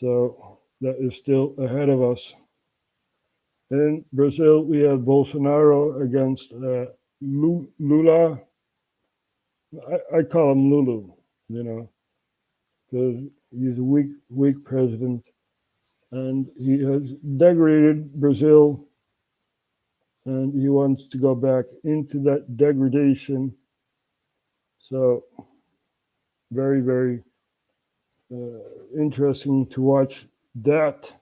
So that is still ahead of us. In Brazil, we have Bolsonaro against Lula. I call him Lulu, you know, because he's a weak president. and he has degraded Brazil, and he wants to go back into that degradation. So very, very interesting to watch that,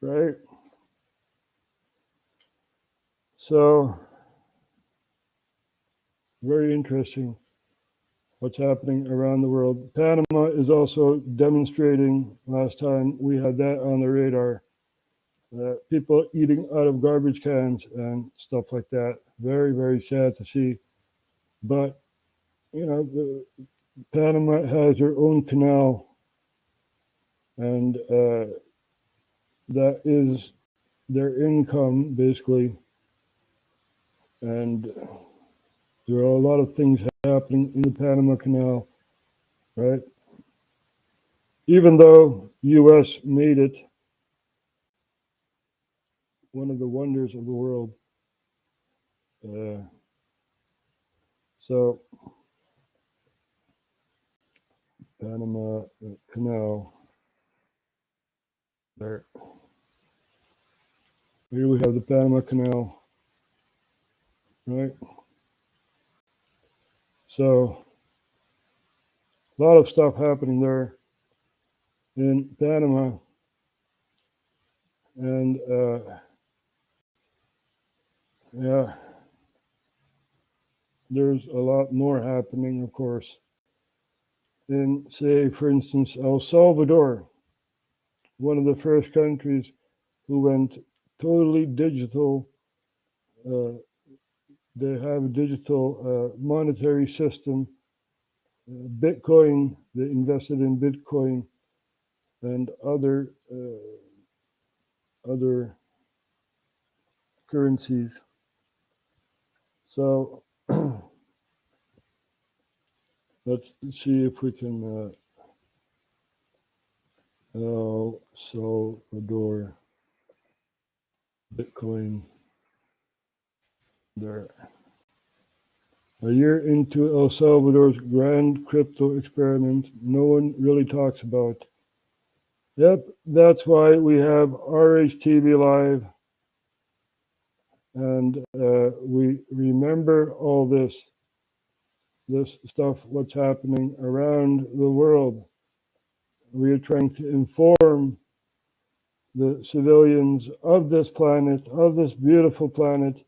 right? So very interesting what's happening around the world. Panama is also demonstrating, last time we had that on the radar, people eating out of garbage cans and stuff like that. Very, very sad to see. But, you know, Panama has their own canal, and that is their income, basically. And there are a lot of things happening in the Panama Canal, right? Even though U.S. made it one of the wonders of the world. So, Panama Canal, there. Here we have the Panama Canal, right? So, a lot of stuff happening there in Panama, and yeah, there's a lot more happening, of course, in, say, for instance, El Salvador, one of the first countries who went totally digital. They have a digital monetary system, Bitcoin. They invested in Bitcoin and other currencies. So let's see if we can El Salvador Bitcoin there. A year into El Salvador's grand crypto experiment, no one really talks about. Yep, that's why we have RHTVLive, and we remember all this stuff, what's happening around the world. We are trying to inform the civilians of this planet, of this beautiful planet,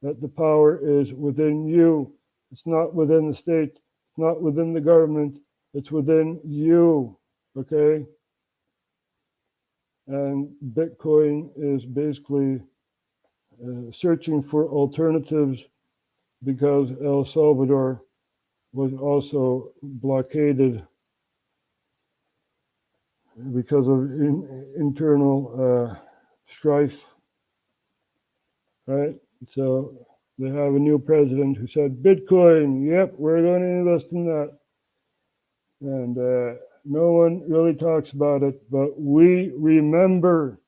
that the power is within you. It's not within the state, it's not within the government, it's within you, okay? And Bitcoin is basically searching for alternatives, because El Salvador was also blockaded because of internal strife, right? So they have a new president who said, Bitcoin, yep, we're going to invest in that. And no one really talks about it, but we remember.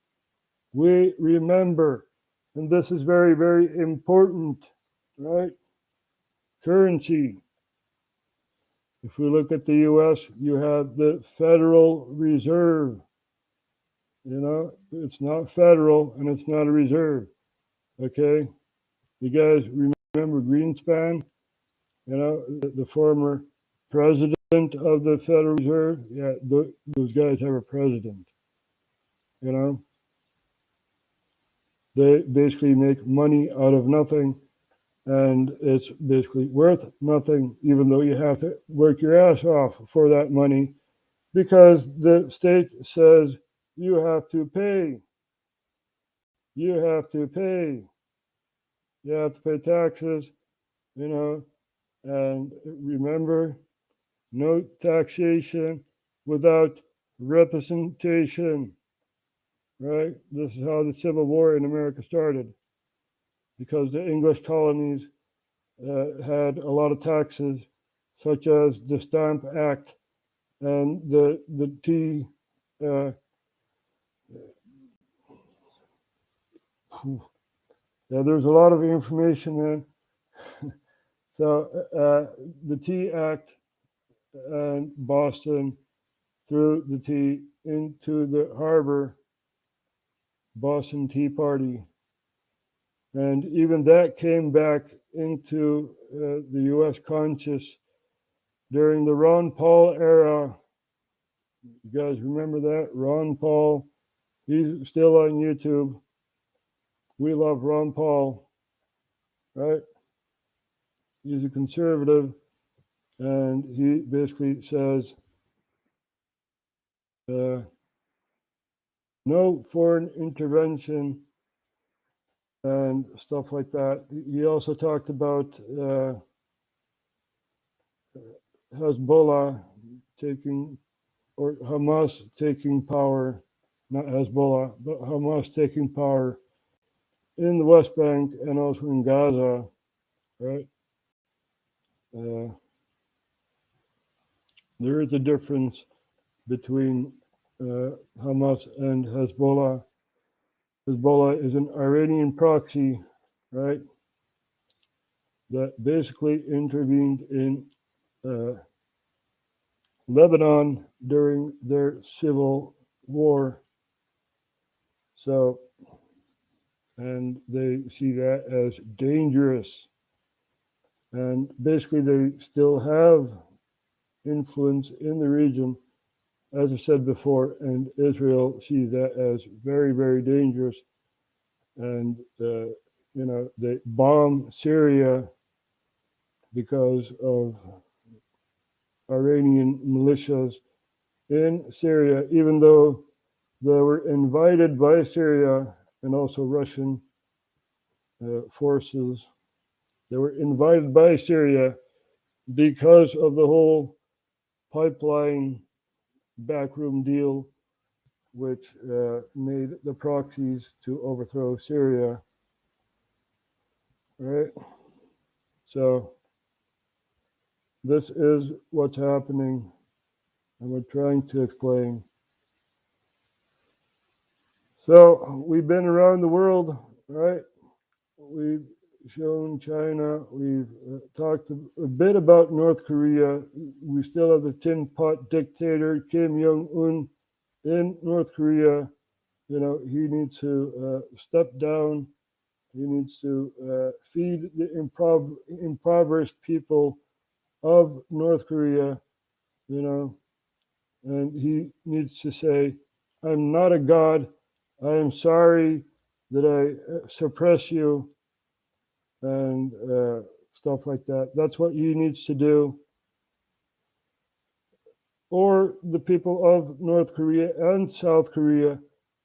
And this is very, very important, right? Currency. If we look at the US, you have the Federal Reserve. You know, it's not federal and it's not a reserve, okay? You guys remember Greenspan? You know, the former president of the Federal Reserve? Yeah, those guys have a president, you know? They basically make money out of nothing, and it's basically worth nothing, even though you have to work your ass off for that money, because the state says you have to pay. You have to pay. You have to pay taxes, you know, and remember, no taxation without representation, right? This is how the Civil War in America started, because the English colonies had a lot of taxes, such as the Stamp Act and the tea. Yeah, there's a lot of information there. So the Tea Act and Boston threw the tea into the harbor Boston Tea Party. And even that came back into the US conscious during the Ron Paul era. You guys remember that? Ron Paul, he's still on YouTube. We love Ron Paul, right? He's a conservative, and he basically says, no foreign intervention and stuff like that. He also talked about Hezbollah taking, or Hamas taking power, not Hezbollah, but Hamas taking power in the West Bank and also in Gaza, right? There is a difference between Hamas and Hezbollah. Hezbollah is an Iranian proxy, right, that basically intervened in Lebanon during their civil war. So, and they see that as dangerous. And basically they still have influence in the region, as I said before, and Israel sees that as very, very dangerous. And, they bomb Syria because of Iranian militias in Syria, even though they were invited by Syria and also Russian forces. They were invited by Syria because of the whole pipeline backroom deal, which made the proxies to overthrow Syria, right? So this is what's happening, and we're trying to explain. So we've been around the world, right? We've shown China. We've talked a bit about North Korea. We still have the tin pot dictator Kim Jong-un in North Korea. He needs to step down. He needs to feed the impoverished people of North Korea, and he needs to say, I'm not a god. I am sorry that I suppress you, and stuff like that. That's what he needs to do. Or the people of North Korea and South Korea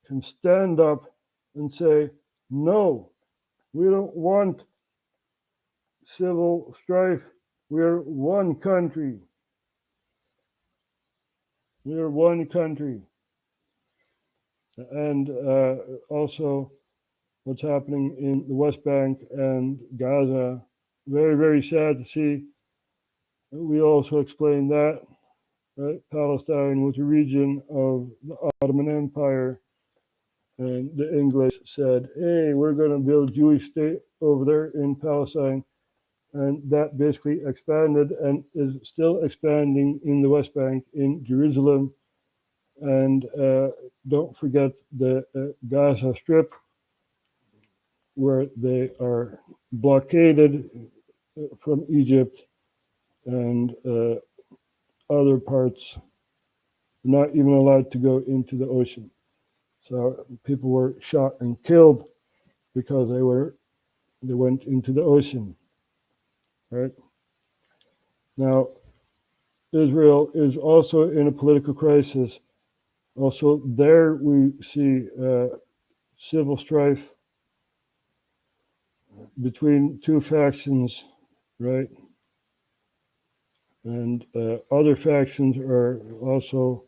can stand up and say, no, we don't want civil strife. We're one country. We're one country. And also what's happening in the West Bank and Gaza. Very, very sad to see. We also explained that, right? Palestine was a region of the Ottoman Empire, and the English said, hey, we're going to build a Jewish state over there in Palestine. And that basically expanded and is still expanding in the West Bank, in Jerusalem. And don't forget the Gaza Strip, where they are blockaded from Egypt and other parts, not even allowed to go into the ocean. So people were shot and killed because they went into the ocean, right? Now, Israel is also in a political crisis. Also there we see civil strife between two factions, right? And other factions are also,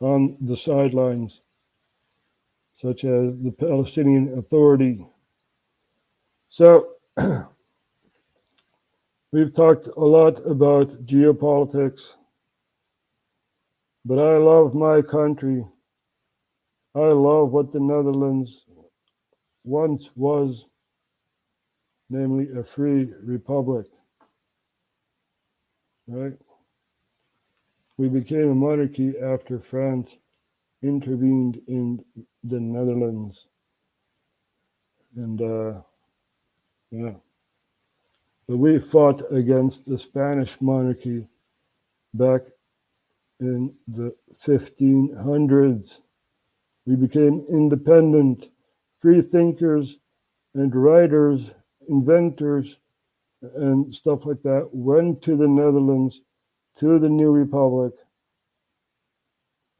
on the sidelines, such as the Palestinian Authority. So we've talked a lot about geopolitics, but I love my country. I love what the Netherlands once was, namely a free republic, right? We became a monarchy after France intervened in the Netherlands. And yeah, but we fought against the Spanish monarchy back in the 1500s. We became independent, free thinkers and writers, inventors, and stuff like that went to the Netherlands, to the new republic,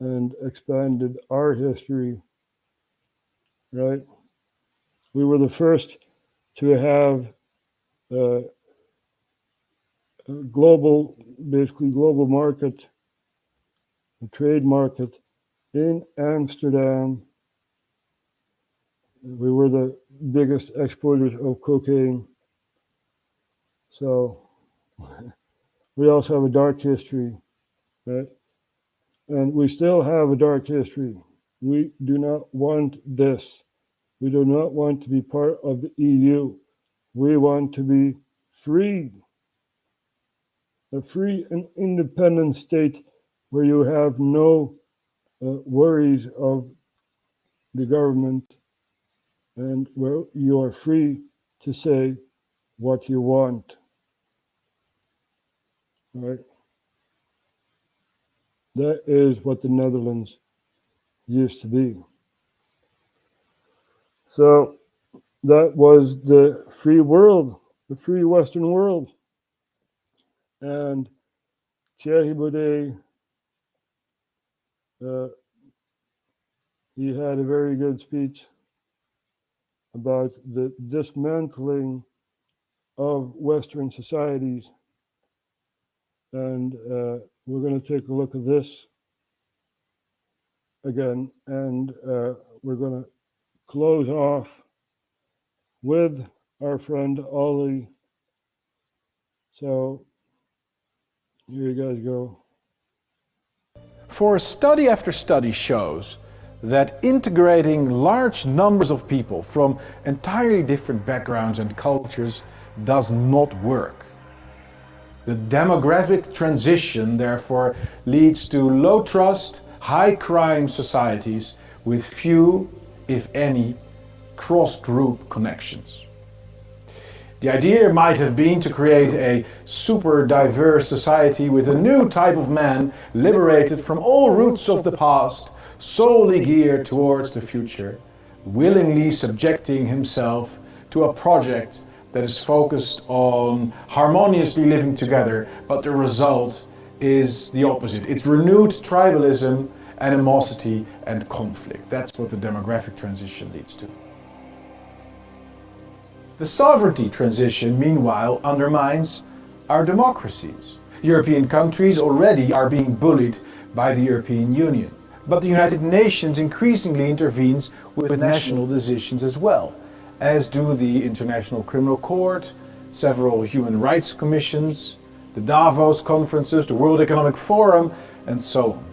and expanded our history, right? We were the first to have a global market, a trade market in Amsterdam. We were the biggest exporters of cocaine. So we also have a dark history, right? And we still have a dark history. We do not want this. We do not want to be part of the EU. We want to be free. A free and independent state where you have no worries of the government and where you are free to say what you want. Right? That is what the Netherlands used to be. So that was the free world, the free Western world. And Thierry Baudet, he had a very good speech about the dismantling of Western societies. And we're going to take a look at this again, and we're going to close off with our friend Ollie. So here you guys go. For study after study shows that integrating large numbers of people from entirely different backgrounds and cultures does not work. The demographic transition, therefore, leads to low trust, high crime societies with few, if any, cross-group connections. The idea might have been to create a super diverse society with a new type of man liberated from all roots of the past, solely geared towards the future, willingly subjecting himself to a project that is focused on harmoniously living together, but the result is the opposite. It's renewed tribalism, animosity, and conflict. That's what the demographic transition leads to. The sovereignty transition, meanwhile, undermines our democracies. European countries already are being bullied by the European Union, but the United Nations increasingly intervenes with national decisions as well, as do the International Criminal Court, several human rights commissions, the Davos conferences, the World Economic Forum, and so on.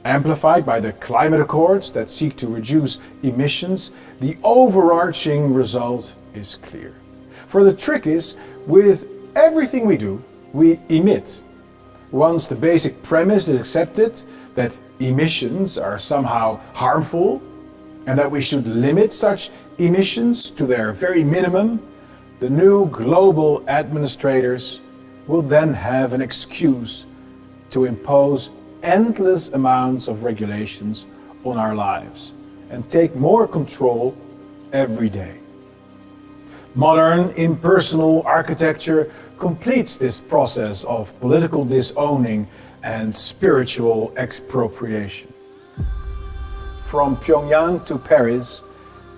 Amplified by the climate accords that seek to reduce emissions, the overarching result is clear. For the trick is, with everything we do, we emit. Once the basic premise is accepted that emissions are somehow harmful and that we should limit such emissions to their very minimum, the new global administrators will then have an excuse to impose endless amounts of regulations on our lives and take more control every day. Modern impersonal architecture completes this process of political disowning and spiritual expropriation. From Pyongyang to Paris,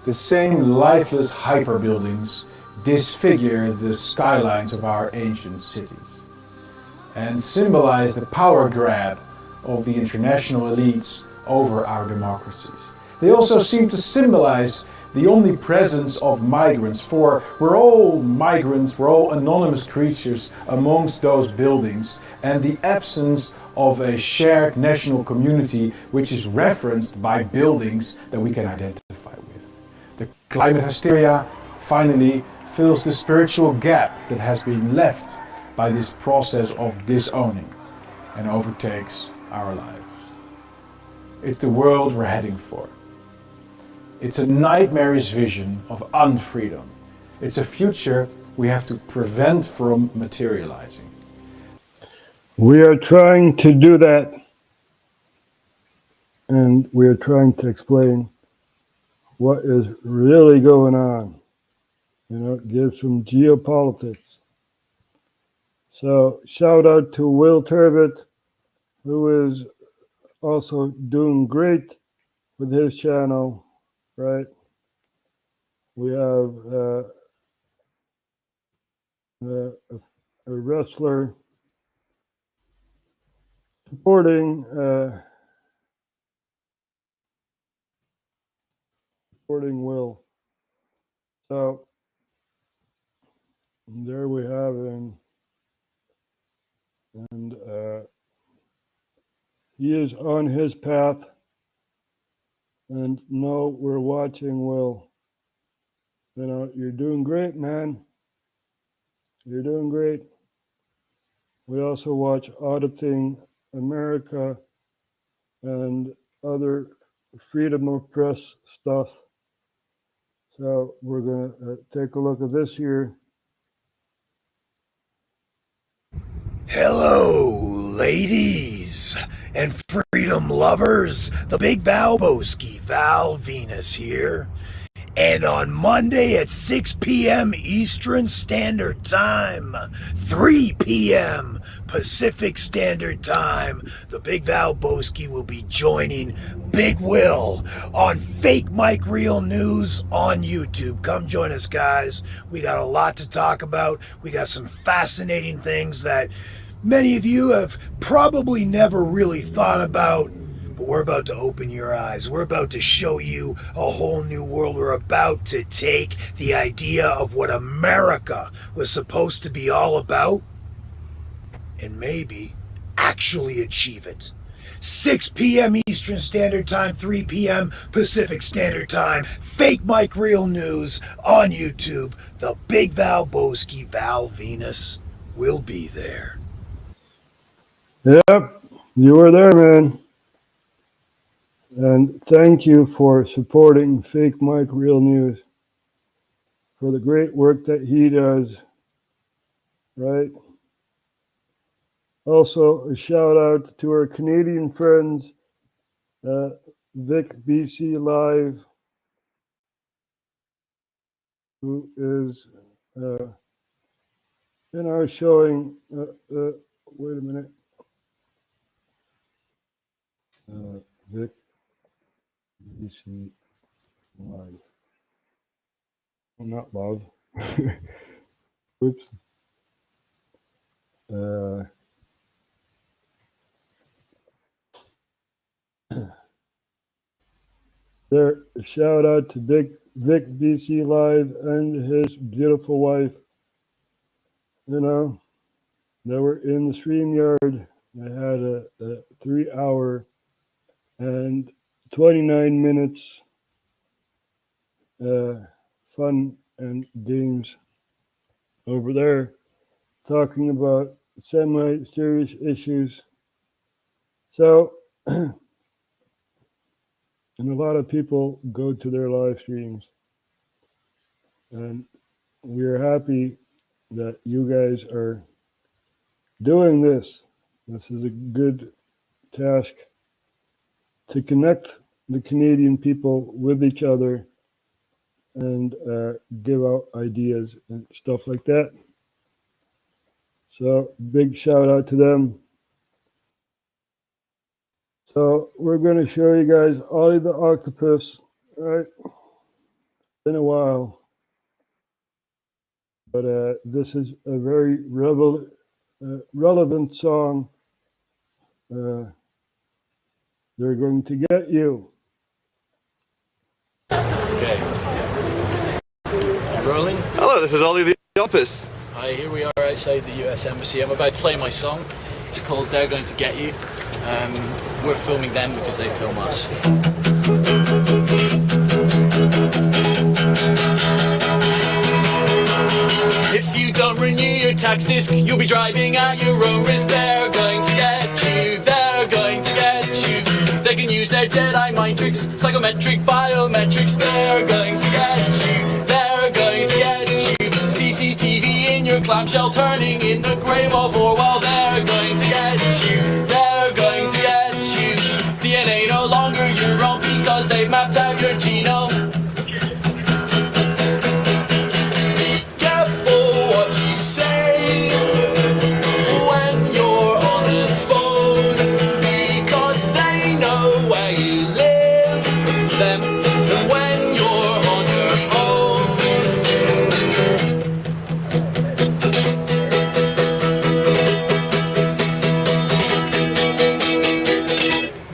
the same lifeless hyperbuildings disfigure the skylines of our ancient cities and symbolize the power grab of the international elites over our democracies. They also seem to symbolize the omnipresence of migrants, for we're all migrants, we're all anonymous creatures amongst those buildings, and the absence of a shared national community which is referenced by buildings that we can identify with. The climate hysteria finally fills the spiritual gap that has been left by this process of disowning and overtakes our lives. It's the world we're heading for. It's a nightmarish vision of unfreedom. It's a future we have to prevent from materializing. We are trying to do that, and we are trying to explain what is really going on. Give some geopolitics. So shout out to Will Turbot, who is also doing great with his channel, right? We have a wrestler supporting Will. So there we have him. And he is on his path. And no, we're watching Will. You're doing great, man. You're doing great. We also watch Auditing America and other freedom of press stuff. So we're going to take a look at this here. Hello, ladies and freedom lovers. The Big Val Boski, Val Venus here. And on Monday at 6 p.m. Eastern Standard Time, 3 p.m. Pacific Standard Time, the Big Val Boski will be joining Big Will on Fake Mike Real News on YouTube. Come join us, guys. We got a lot to talk about. We got some fascinating things that many of you have probably never really thought about. But we're about to open your eyes. We're about to show you a whole new world. We're about to take the idea of what America was supposed to be all about and maybe actually achieve it. 6 p.m. Eastern Standard Time, 3 p.m. Pacific Standard Time. Fake Mike Real News on YouTube. The Big Val Boski, Val Venus will be there. Yep, you were there, man. And thank you for supporting Fake Mike Real News, for the great work that he does, right? Also, a shout out to our Canadian friends, Vic BC Live, who is in our showing, wait a minute, Vic BC Live. Oh, not love. Oops. There, shout out to Vic BC Live and his beautiful wife. They were in the StreamYard. They had a 3-hour and 29 minutes fun and games over there, talking about semi-serious issues. So, and a lot of people go to their live streams, and we are happy that you guys are doing this. This is a good task to connect the Canadian people with each other and give out ideas and stuff like that. So big shout out to them. So we're going to show you guys Ollie the Octopus, right? It's been a while, but this is a very relevant song. They're going to get you. Okay. Rolling? Hello, this is Ollie the Octopus. Hi, here we are outside the US Embassy. I'm about to play my song. It's called They're Going to Get You. We're filming them because they film us. If you don't renew your tax disc, you'll be driving at your own risk. They're going to get you. They're going to get you. They can use their by Jedi mind tricks, psychometric biometrics. They're going to get you. They're going to get you. CCTV in your clamshell turning in the grave of Orwell. They're going to get you. They're going to get you. DNA no longer your own because they've mapped out your genome. Be careful what you say when you're on the phone, because they know where you live, them, when you're on your own.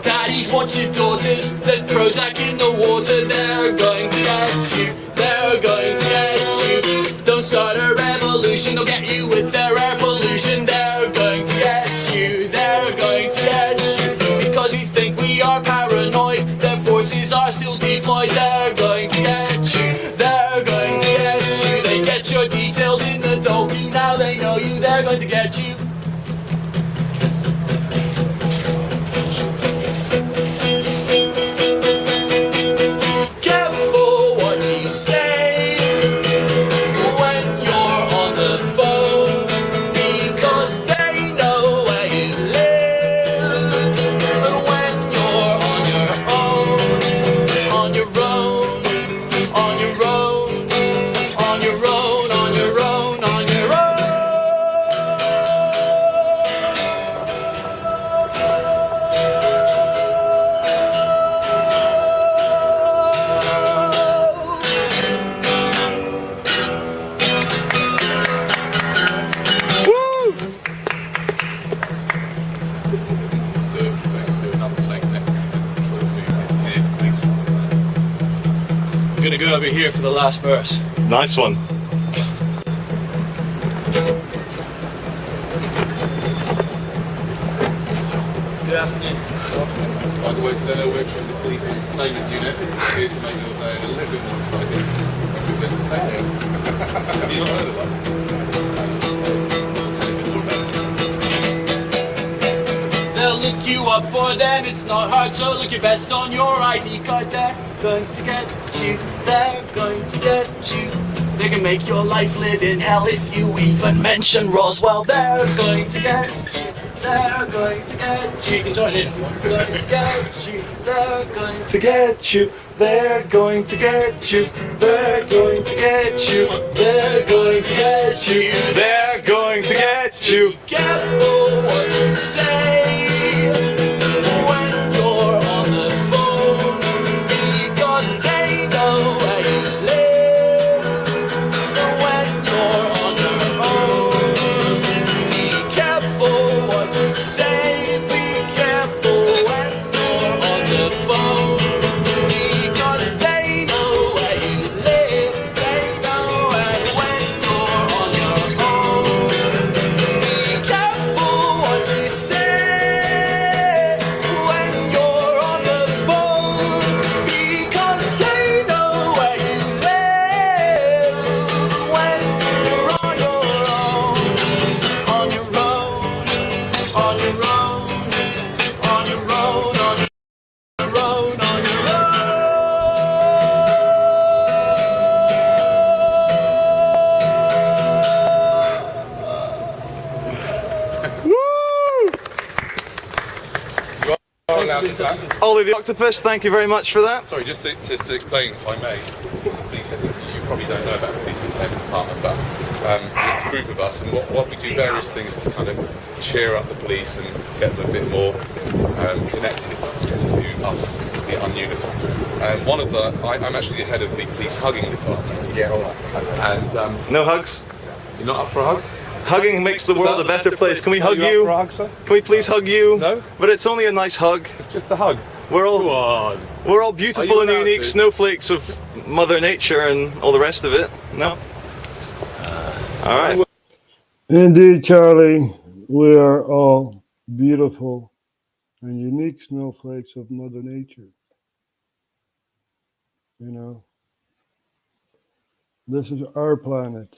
Daddies, watch your daughters, there's Prozac in the water. They're going to get you, they're going to get you. Don't start a revolution, they'll get you with their air pollution. They're going to get you, they're going to get you. Because we think we are paranoid, their forces are still deployed. They're going to get you, they're going to get you. They get your details in the dope, now they know you, they're going to get you. Careful what you say when you're on the phone, because they know where you live. And when you're on your own, on your own, on your own, on your own, on your own, on your own. I'm gonna go over here for the last verse. Nice one. Good afternoon. By the way, today we're from the Police Entertainment Unit, here to make your day a little bit more exciting and with entertainment. Have you not heard of us? They'll look you up for them, it's not hard, so look your best on your ID card. They're going to get you, they're going to get you. They can make your life live in hell if you even mention Roswell. They're going to get you, they're going to get you. You can join in if you want. They're going to get you, they're going to get you. They're going to get you, they're going to get you, they're going to get you, they're going to get you. Be careful what you say when you're on the phone, because they know where you live. And when you're on your own, be careful what you say, be careful when you're on the phone. Because they know where you live, they know when you're on your own. Be careful what you say when you're on the phone, because they know where you live when you're on your own, on your own, on your own, on your own, on your own, on your own. Ollie the Octopus, thank you very much for that. Sorry, just to explain, if I may, you probably don't know about the Police Entertainment Department, but it's a group of us, and what we do various things to kind of cheer up the police and get them a bit more connected to us, the ununiformed. And one of the, I'm actually the head of the police hugging department. Yeah, all right. And no hugs? You're not up for a hug? Hugging makes the world a better place. Can we hug you? you? Up for a hug, sir? Can we please hug you? No? But it's only a nice hug. It's just a hug. We're all Go on. We're all beautiful and unique to? snowflakes of Mother Nature and all the rest of it. No? All right. Indeed, Charlie, we are all beautiful and unique snowflakes of Mother Nature. You know, this is our planet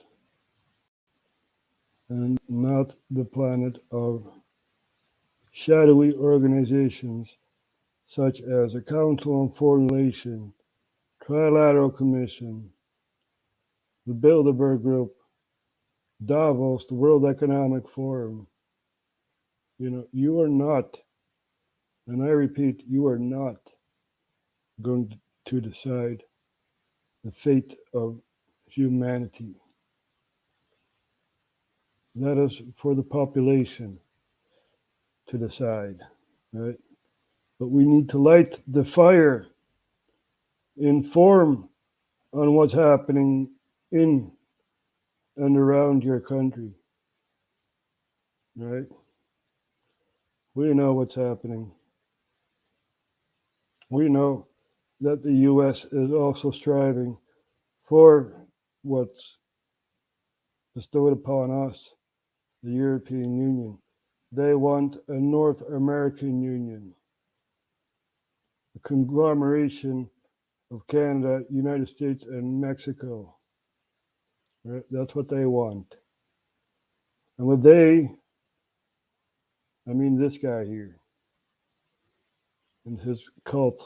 and not the planet of shadowy organizations such as the Council on Foreign Relations, Trilateral Commission, the Bilderberg Group, Davos, the World Economic Forum. You are not, and I repeat, you are not going to decide the fate of humanity. That is for the population to decide, right? But we need to light the fire, inform on what's happening in and around your country, right? We know what's happening. We know that the U.S. is also striving for what's bestowed upon us, the European Union. They want a North American Union, a conglomeration of Canada, United States, and Mexico. Right? That's what they want. And with they, I mean this guy here and his cult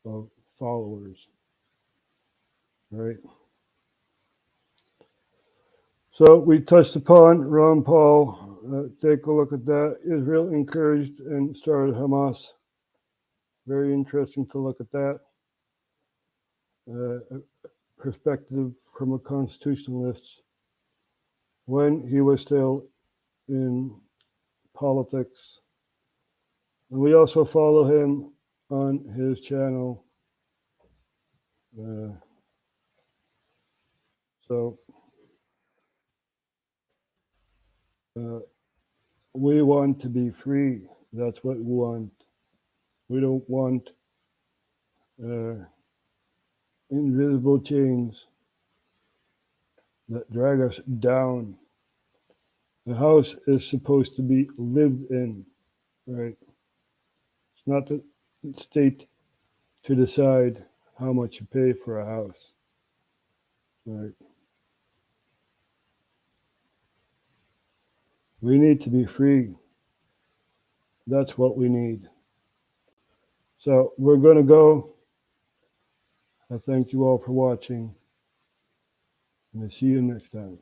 of followers. Right? So we touched upon Ron Paul. Take a look at that. Israel encouraged and started Hamas. Very interesting to look at that. Perspective from a constitutionalist when he was still in politics. And we also follow him on his channel. We want to be free. That's what we want. We don't want invisible chains that drag us down. The house is supposed to be lived in, right? It's not the state to decide how much you pay for a house, right? We need to be free. That's what we need. So we're going to go. I thank you all for watching, and I'll see you next time.